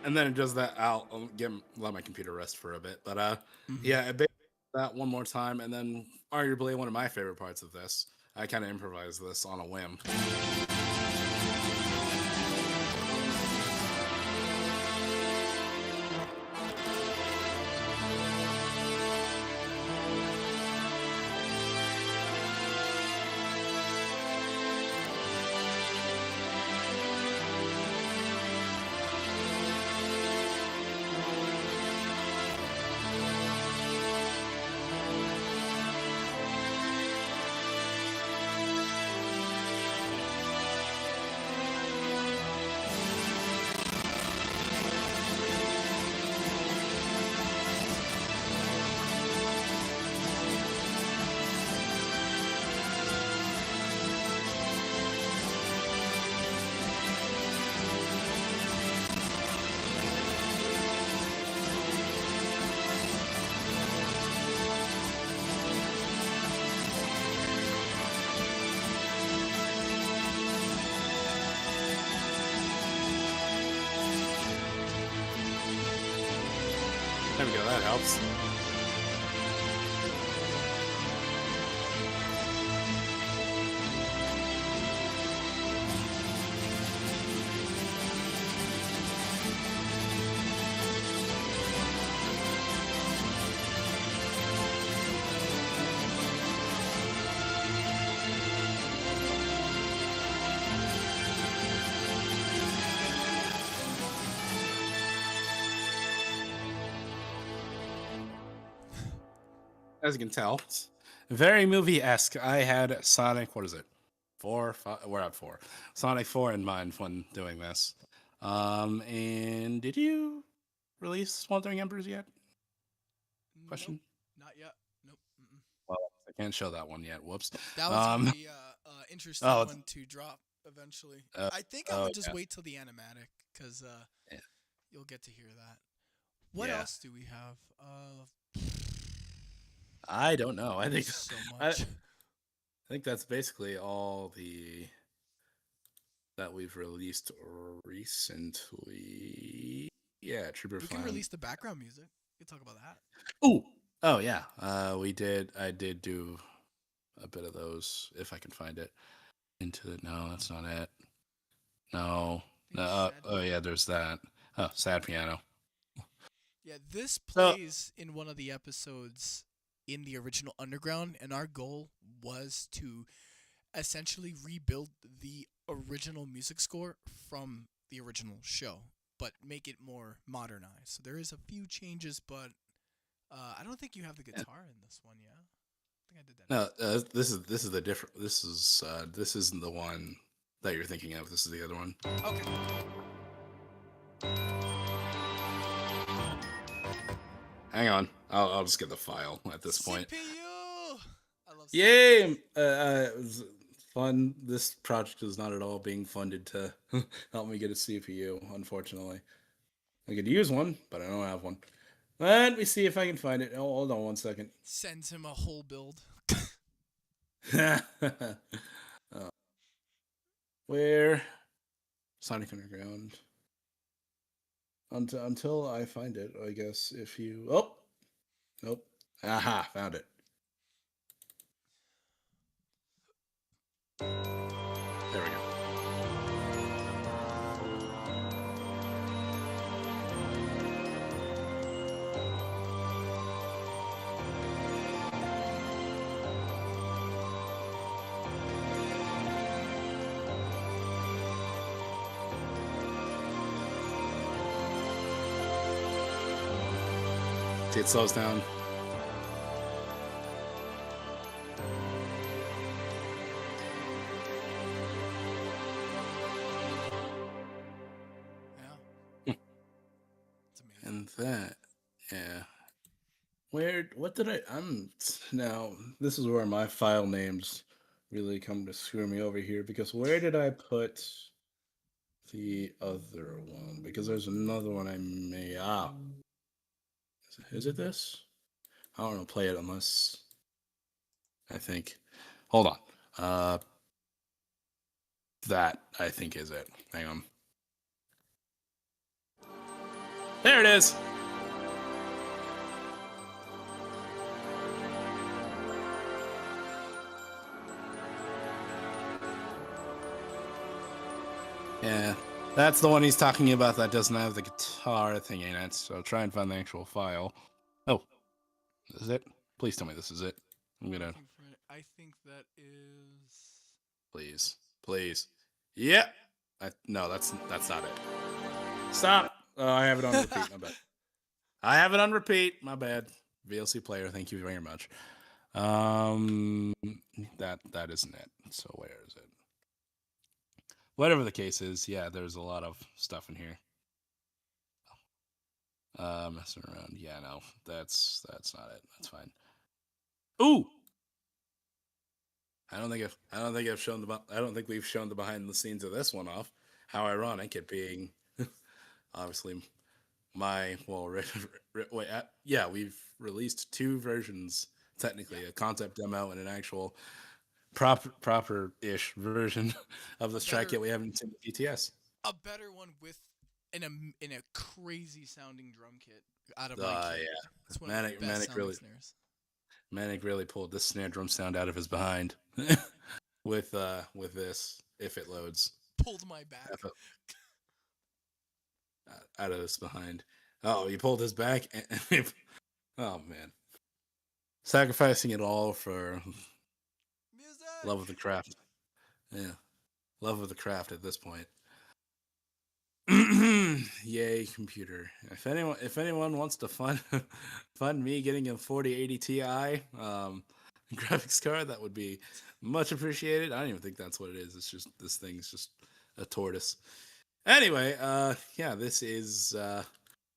And then it does that. I'll let my computer rest for a bit. But yeah, that one more time, and then arguably one of my favorite parts of this. I kind of improvised this on a whim. There we go, that helps. As you can tell, it's very movie-esque. I had Sonic, what is it? 4, 5, we're at 4. Sonic 4 in mind when doing this. And did you release Smoldering Embers yet? Question? Nope, not yet. Nope. Mm-mm. Well, I can't show that one yet. Whoops. That was gonna be interesting oh, one to drop eventually. uh, I think I would just yeah. wait till the animatic because Yeah. you'll get to hear that. What Yeah. else do we have? I don't know. I think so I much. think that's basically all that we've released recently. Yeah, Trooper We can Flan. release the background music. We can talk about that. Oh yeah. We did. I did do a bit of those if I can find it. Into the no, that's not it. No. No. Oh yeah, there's that. Oh, sad piano. Yeah, this plays in one of the episodes in the original Underground, and our goal was to essentially rebuild the original music score from the original show, but make it more modernized. So there is a few changes, but I don't think you have the guitar in this one, yeah? I think I did that. No, this is the different. This isn't the one that you're thinking of. This is the other one. Okay. Hang on, I'll just get the file at this point. CPU. I love. Yay! It was fun. This project is not at all being funded to help me get a CPU. Unfortunately, I could use one, but I don't have one. Let me see if I can find it. Oh, hold on one second. Sends him a whole build. Where? Sonic Underground. Until I find it, I guess. If you. Oh! Nope. Aha! Found it. There we go. See, it slows down. Yeah. It's amazing. And that, yeah. What did now, this is where my file names really come to screw me over here, because where did I put the other one? Because there's another one I may, is it this? I don't know, play it unless, I think, hold on. That, I think, is it. Hang on. There it is! Yeah, that's the one he's talking about that doesn't have the guitar thing in it, so try and find the actual file. Oh, this is it? Please tell me this is it. I'm gonna... I think that is... Please. Yeah! No, that's not it. Stop! Oh, I have it on repeat, my bad. I have it on repeat, my bad. VLC player, thank you very much. That isn't it. So where is it? Whatever the case is, yeah, there's a lot of stuff in here. Messing around. Yeah, no, that's not it. That's fine. Ooh! I don't think we've shown the behind the scenes of this one off. How ironic it being, obviously, yeah, we've released 2 versions technically, a concept demo and an actual proper-ish version of this track yet we haven't seen the DTS. A better one with in a crazy sounding drum kit out of my kit. Yeah. It's one of the best sounding snares. Manic really pulled this snare drum sound out of his behind with this, if it loads. Pulled my back. Out of his behind. Oh, he pulled his back. Oh, man. Sacrificing it all for music. Love of the craft. Yeah. Love of the craft at this point. Yay, computer. If anyone wants to fund me getting a 4080 Ti graphics card, that would be much appreciated. I don't even think that's what it is. It's just this thing's just a tortoise. Anyway, yeah, this is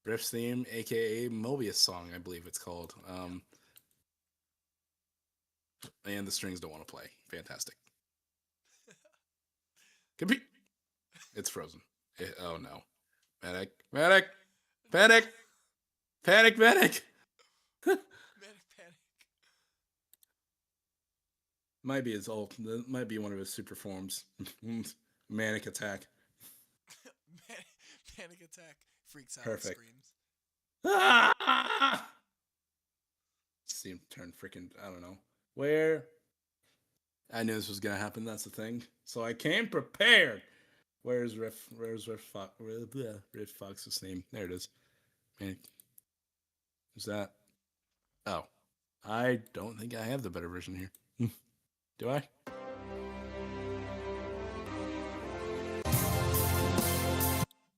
Riff's theme, aka Mobius song, I believe it's called. And the strings don't want to play. Fantastic. Compete. It's frozen. Oh no. Panic. Might be his old. Might be one of his super forms. Manic attack. Panic attack. Freaks out. Perfect. Screams. Ah! See him turn freaking. I don't know where. I knew this was gonna happen. That's the thing. So I came prepared. Where's Riff Fox's name? There it is. Man, who's that? Oh, I don't think I have the better version here. Do I?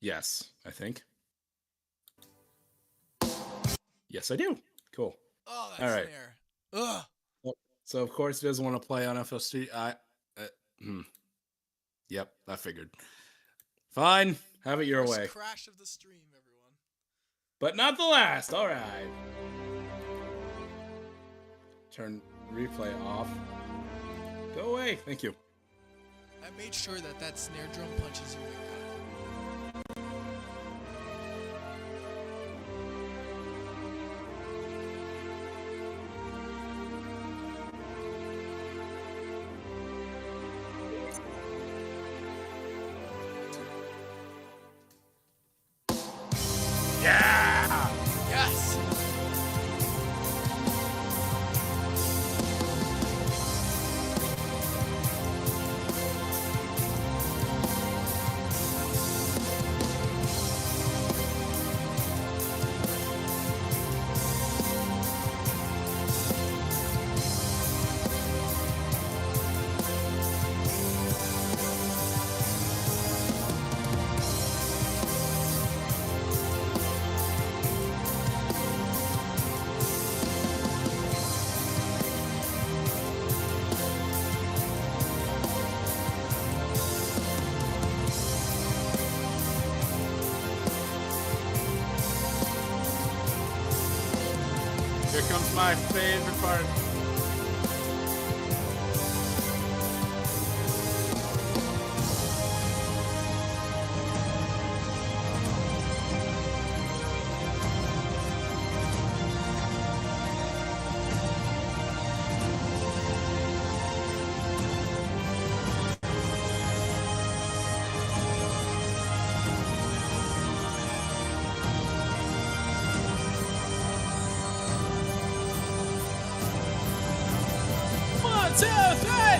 Yes, I think. Yes, I do. Cool. Oh, that's all right. there. Ugh. So of course he doesn't want to play on FST. Yep, I figured. Fine, have it your way. Crash of the stream, everyone. But not the last. All right. Turn replay off. Go away. Thank you. I made sure that snare drum punches you in the gut. Yeah! Yes! Here comes my favorite part. One, two, three!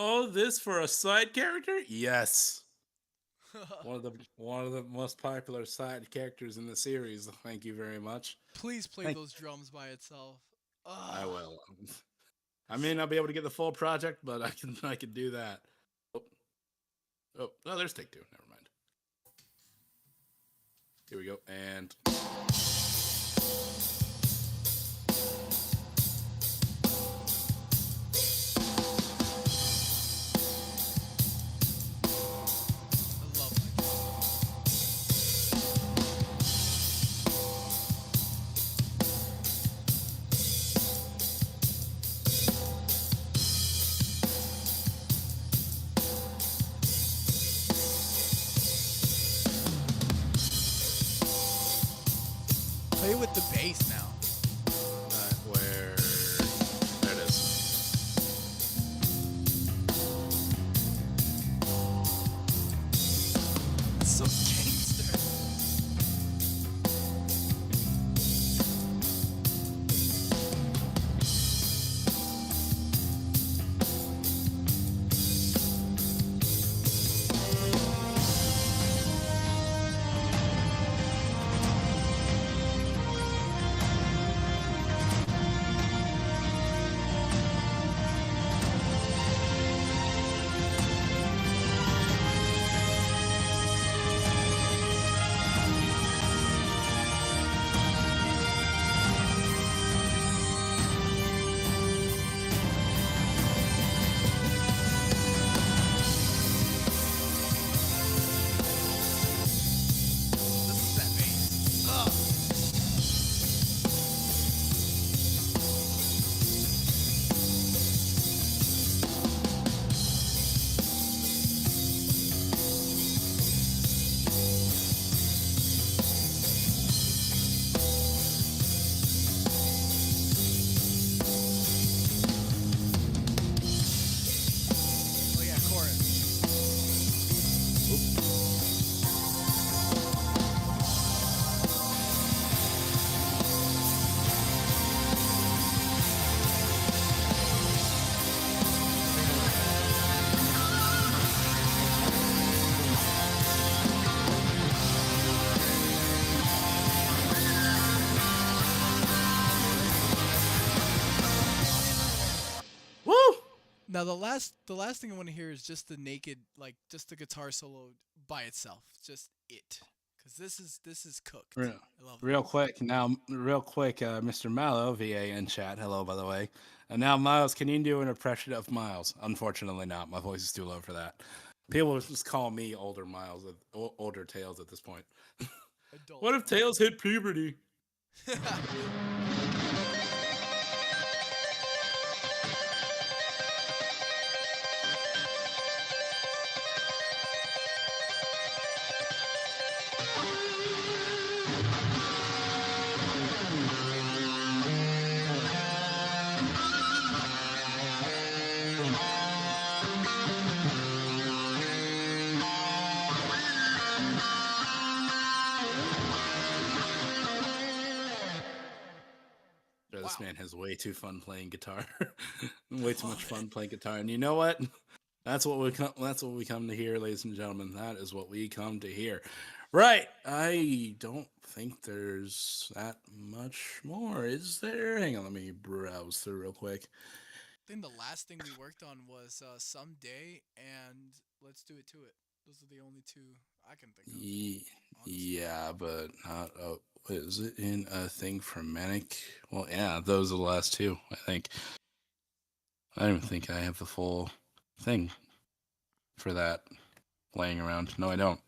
Oh, this for a side character? Yes. One of the most popular side characters in the series. Thank you very much. Please play Thank those drums by itself. I Ah. will. I may not be able to get the full project, but I can do that. Oh, oh no, there's take two. Never mind. Here we go. And I love that. Play with the bass now. where there it is. That's so gangster. Listen to that bass. Ugh. Oh yeah, chorus. Woo! Now the last thing I want to hear is just the naked, like just the guitar solo by itself, just it, because this is cooked. Real, I love real quick now, real quick, Mr. Mallow, VA in chat. Hello, by the way. And now, Miles, can you do an impression of Miles? Unfortunately, not. My voice is too low for that. People just call me older Miles, older Tails at this point. Adult. What if Tails hit puberty? This Wow. man has way too fun playing guitar. Way too much fun playing guitar. And you know what? That's what we come. That's what we come to hear, ladies and gentlemen. That is what we come to hear. Right. I don't think there's that much more, is there? Hang on, let me browse through real quick. I think the last thing we worked on was Someday and Let's Do It To It. Those are the only two I can think of. Ye- Honestly. yeah, but not. Is it in a thing from Manic? Well, yeah, those are the last two. I think. I don't think I have the full thing for that laying around. No, I don't.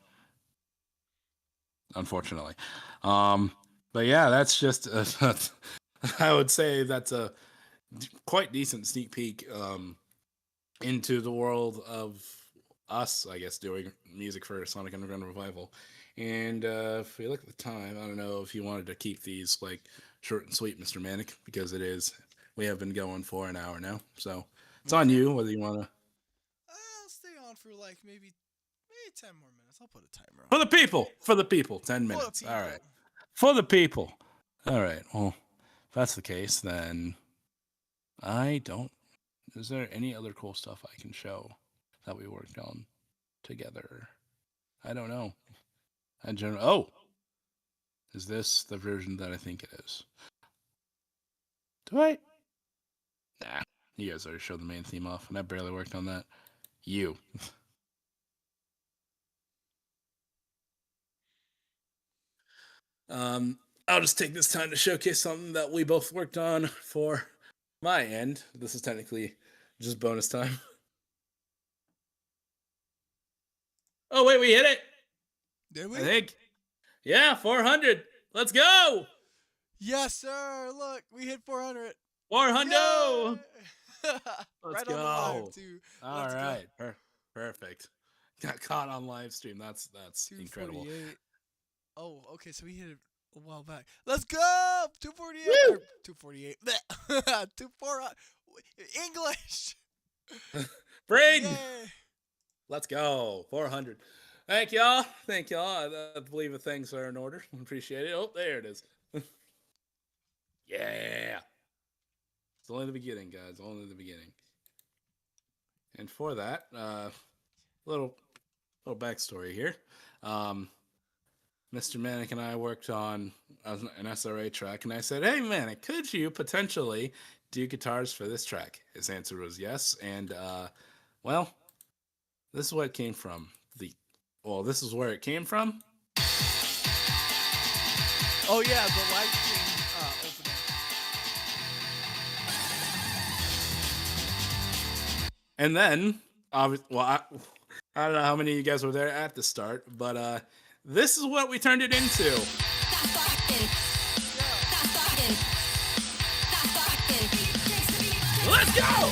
Unfortunately. But yeah, that's just. I would say that's a quite decent sneak peek into the world of us, I guess, doing music for Sonic Underground Revival. And if we look at the time, I don't know if you wanted to keep these like short and sweet, Mr. Manic, because it is. We have been going for an hour now, so it's on you whether you want to. I'll stay on for like maybe 10 more minutes. I'll put a timer on. For the people, for the people, 10 For the minutes. All right, people. for the people. All right. Well, if that's the case, then I don't Is there any other cool stuff I can show that we worked on together? I don't know. Oh, is this the version that I think it is? Do I? Nah, you guys already showed the main theme off, and I barely worked on that. You. I'll just take this time to showcase something that we both worked on for my end. This is technically just bonus time. Oh, wait, we hit it! Did we? I think. Yeah, 400. Let's go! Yes, sir. Look, we hit 400. 400! Yay! Let's right go. on the live, too. All right. Perfect. Got caught on live stream. That's incredible. Oh, okay, so we hit it a while back. Let's go! 248. Woo! 248. 24. English. Brain! Yay. Let's go. 400. Thank y'all. I believe the things are in order. Appreciate it. Oh, there it is. Yeah. It's only the beginning, guys. Only the beginning. And for that, little backstory here. Mr. Manic and I worked on an SRA track, and I said, "Hey, Manic, could you potentially do guitars for this track?" His answer was yes, and well, this is what it came from. This is where it came from. Oh yeah, the live stream opening. And then, I don't know how many of you guys were there at the start, but this is what we turned it into. Let's go!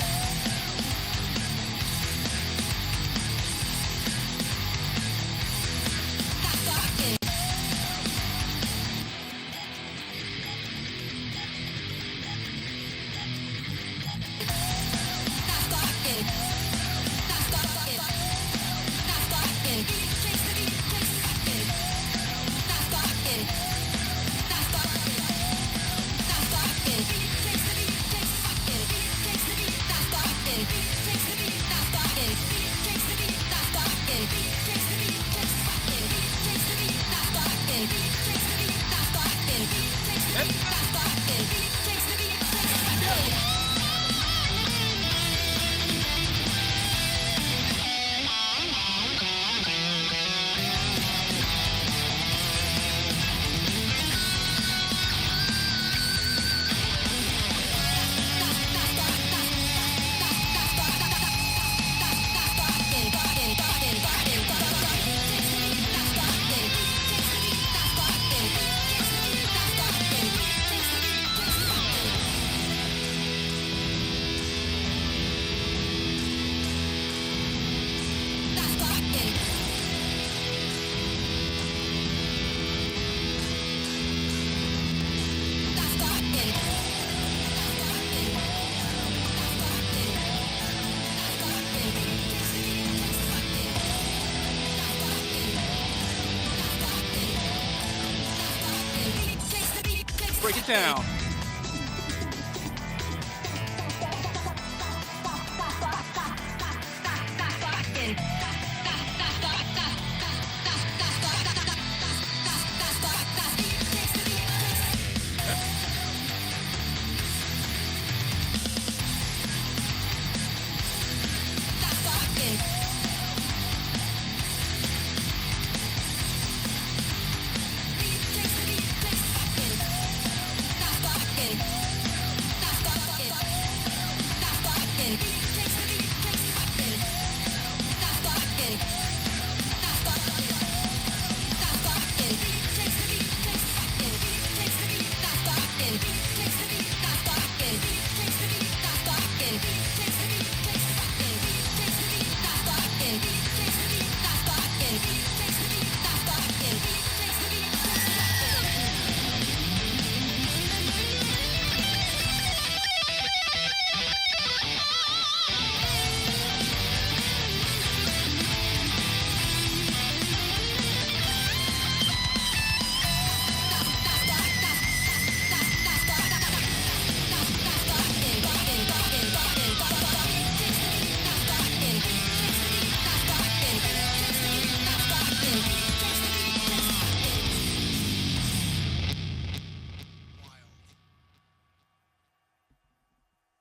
Break it down.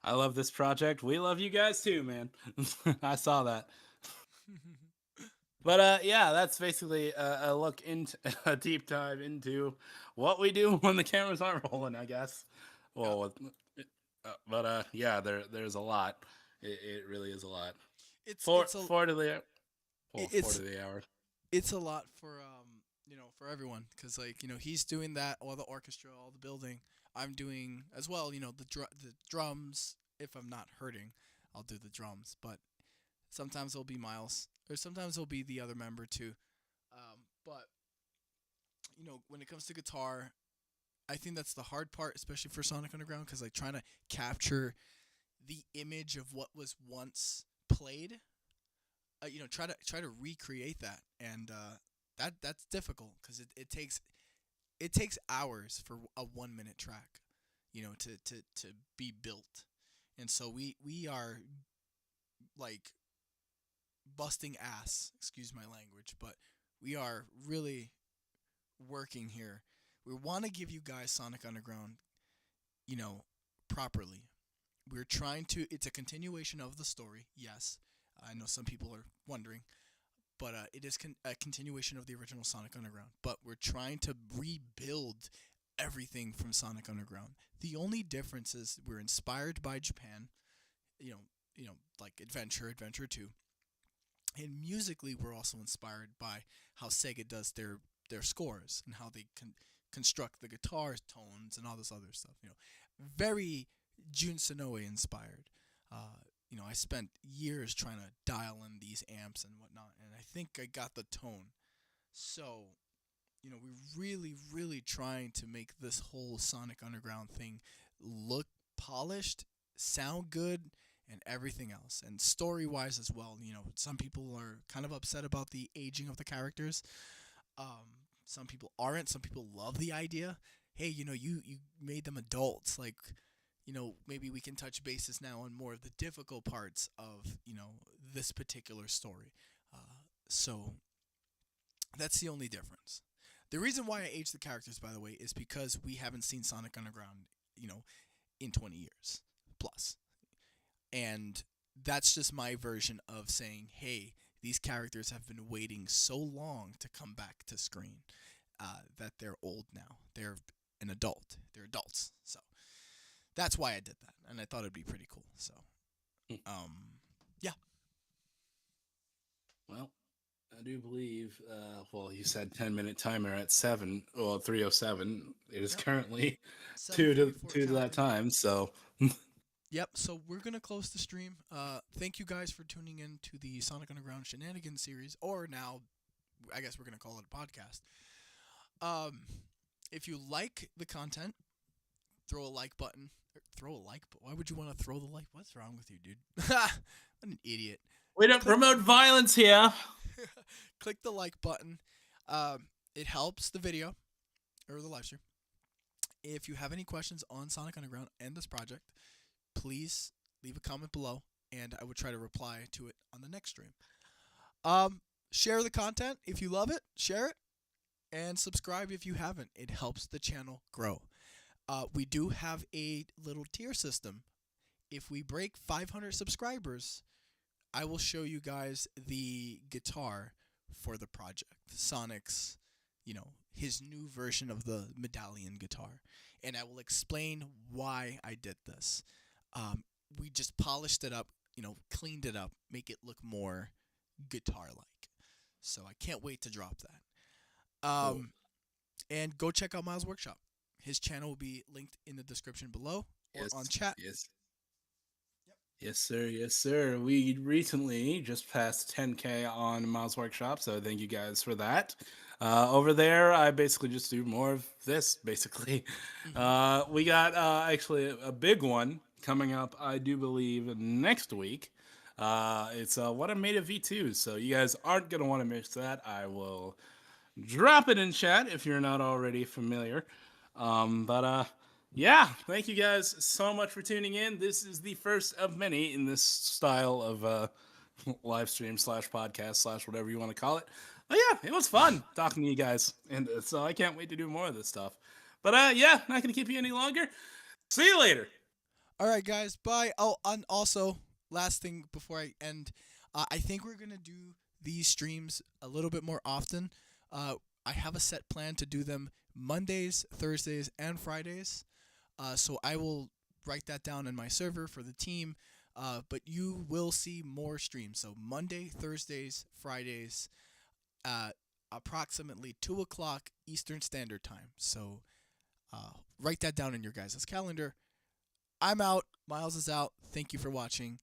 I love this project. We love you guys too, man. I saw that. But yeah, that's basically a look into a deep dive into what we do when the cameras aren't rolling, I guess. Yep. Well, but yeah, there's a lot. It really is a lot. It's Four it's a four to the four it's to the hour. it's a lot for for everyone, because he's doing that, all the orchestra, all the building. I'm doing as well, the drums. If I'm not hurting, I'll do the drums, but sometimes it'll be Miles, or sometimes it'll be the other member too. But when it comes to guitar, I think that's the hard part, especially for Sonic Underground, because like trying to capture the image of what was once played. Try to recreate that, and that's difficult, because it takes hours for a 1 minute track, to be built, and so we are like busting ass. Excuse my language, but we are really working here. We want to give you guys Sonic Underground, you know, properly. We're trying to. It's a continuation of the story. Yes, I know some people are wondering, but it is a continuation of the original Sonic Underground. But we're trying to rebuild everything from Sonic Underground. The only difference is we're inspired by Japan. Like Adventure 2, and musically we're also inspired by how Sega does their scores, and how they construct the guitar tones and all this other stuff. Very Jun Sonoe inspired. I spent years trying to dial in these amps and whatnot, and I think I got the tone. So, we're really, really trying to make this whole Sonic Underground thing look polished, sound good, and everything else. And story wise as well, some people are kind of upset about the aging of the characters. Some people aren't. Some people love the idea. Hey, you made them adults. Like, maybe we can touch bases now on more of the difficult parts of, this particular story. So that's the only difference. The reason why I aged the characters, by the way, is because we haven't seen Sonic Underground, in 20 years plus. And that's just my version of saying, hey, these characters have been waiting so long to come back to screen, that they're old now. They're an adult. They're adults. So that's why I did that, and I thought it'd be pretty cool. So, yeah. Well, I do believe. Well, you said 10-minute timer at 7. Well, 3:07. It is Yep. currently two to 7:44 two to that counting. time. So Yep. So we're gonna close the stream. Thank you guys for tuning in to the Sonic Underground Shenanigans series, or now, I guess we're gonna call it a podcast. Um, if you like the content, throw a like button. Throw a like. But why would you want to throw the like? What's wrong with you, dude? What an idiot. we don't Click promote violence here. click the like button. It helps the video or the live stream. If you have any questions on Sonic Underground and this project, please leave a comment below, and I would try to reply to it on the next stream. Share the content if you love it. Share it, and subscribe if you haven't. It helps the channel grow. We do have a little tier system. If we break 500 subscribers, I will show you guys the guitar for the project. Sonic's, his new version of the medallion guitar. And I will explain why I did this. We just polished it up, cleaned it up, make it look more guitar-like. So I can't wait to drop that. Cool. And go check out Miles' Workshop. His channel will be linked in the description below or on Yes, chat. yes, Yep. yes, sir. Yes, sir. We recently just passed 10K on Miles Workshop, so thank you guys for that. Over there, I basically just do more of this. Basically, Mm-hmm. we got actually a big one coming up. I do believe next week. It's what I made of V2, so you guys aren't gonna want to miss that. I will drop it in chat if you're not already familiar. But yeah, thank you guys so much for tuning in. This is the first of many in this style of live stream slash podcast slash whatever you want to call it. But yeah, it was fun talking to you guys, and so I can't wait to do more of this stuff. But yeah, not gonna keep you any longer. See you later. All right, guys. Bye. Oh, and also, last thing before I end, I think we're gonna do these streams a little bit more often. I have a set plan to do them Mondays, Thursdays, and Fridays. So I will write that down in my server for the team. But you will see more streams. So Monday, Thursdays, Fridays, approximately 2 o'clock Eastern Standard Time. So write that down in your guys' calendar. I'm out. Miles is out. Thank you for watching.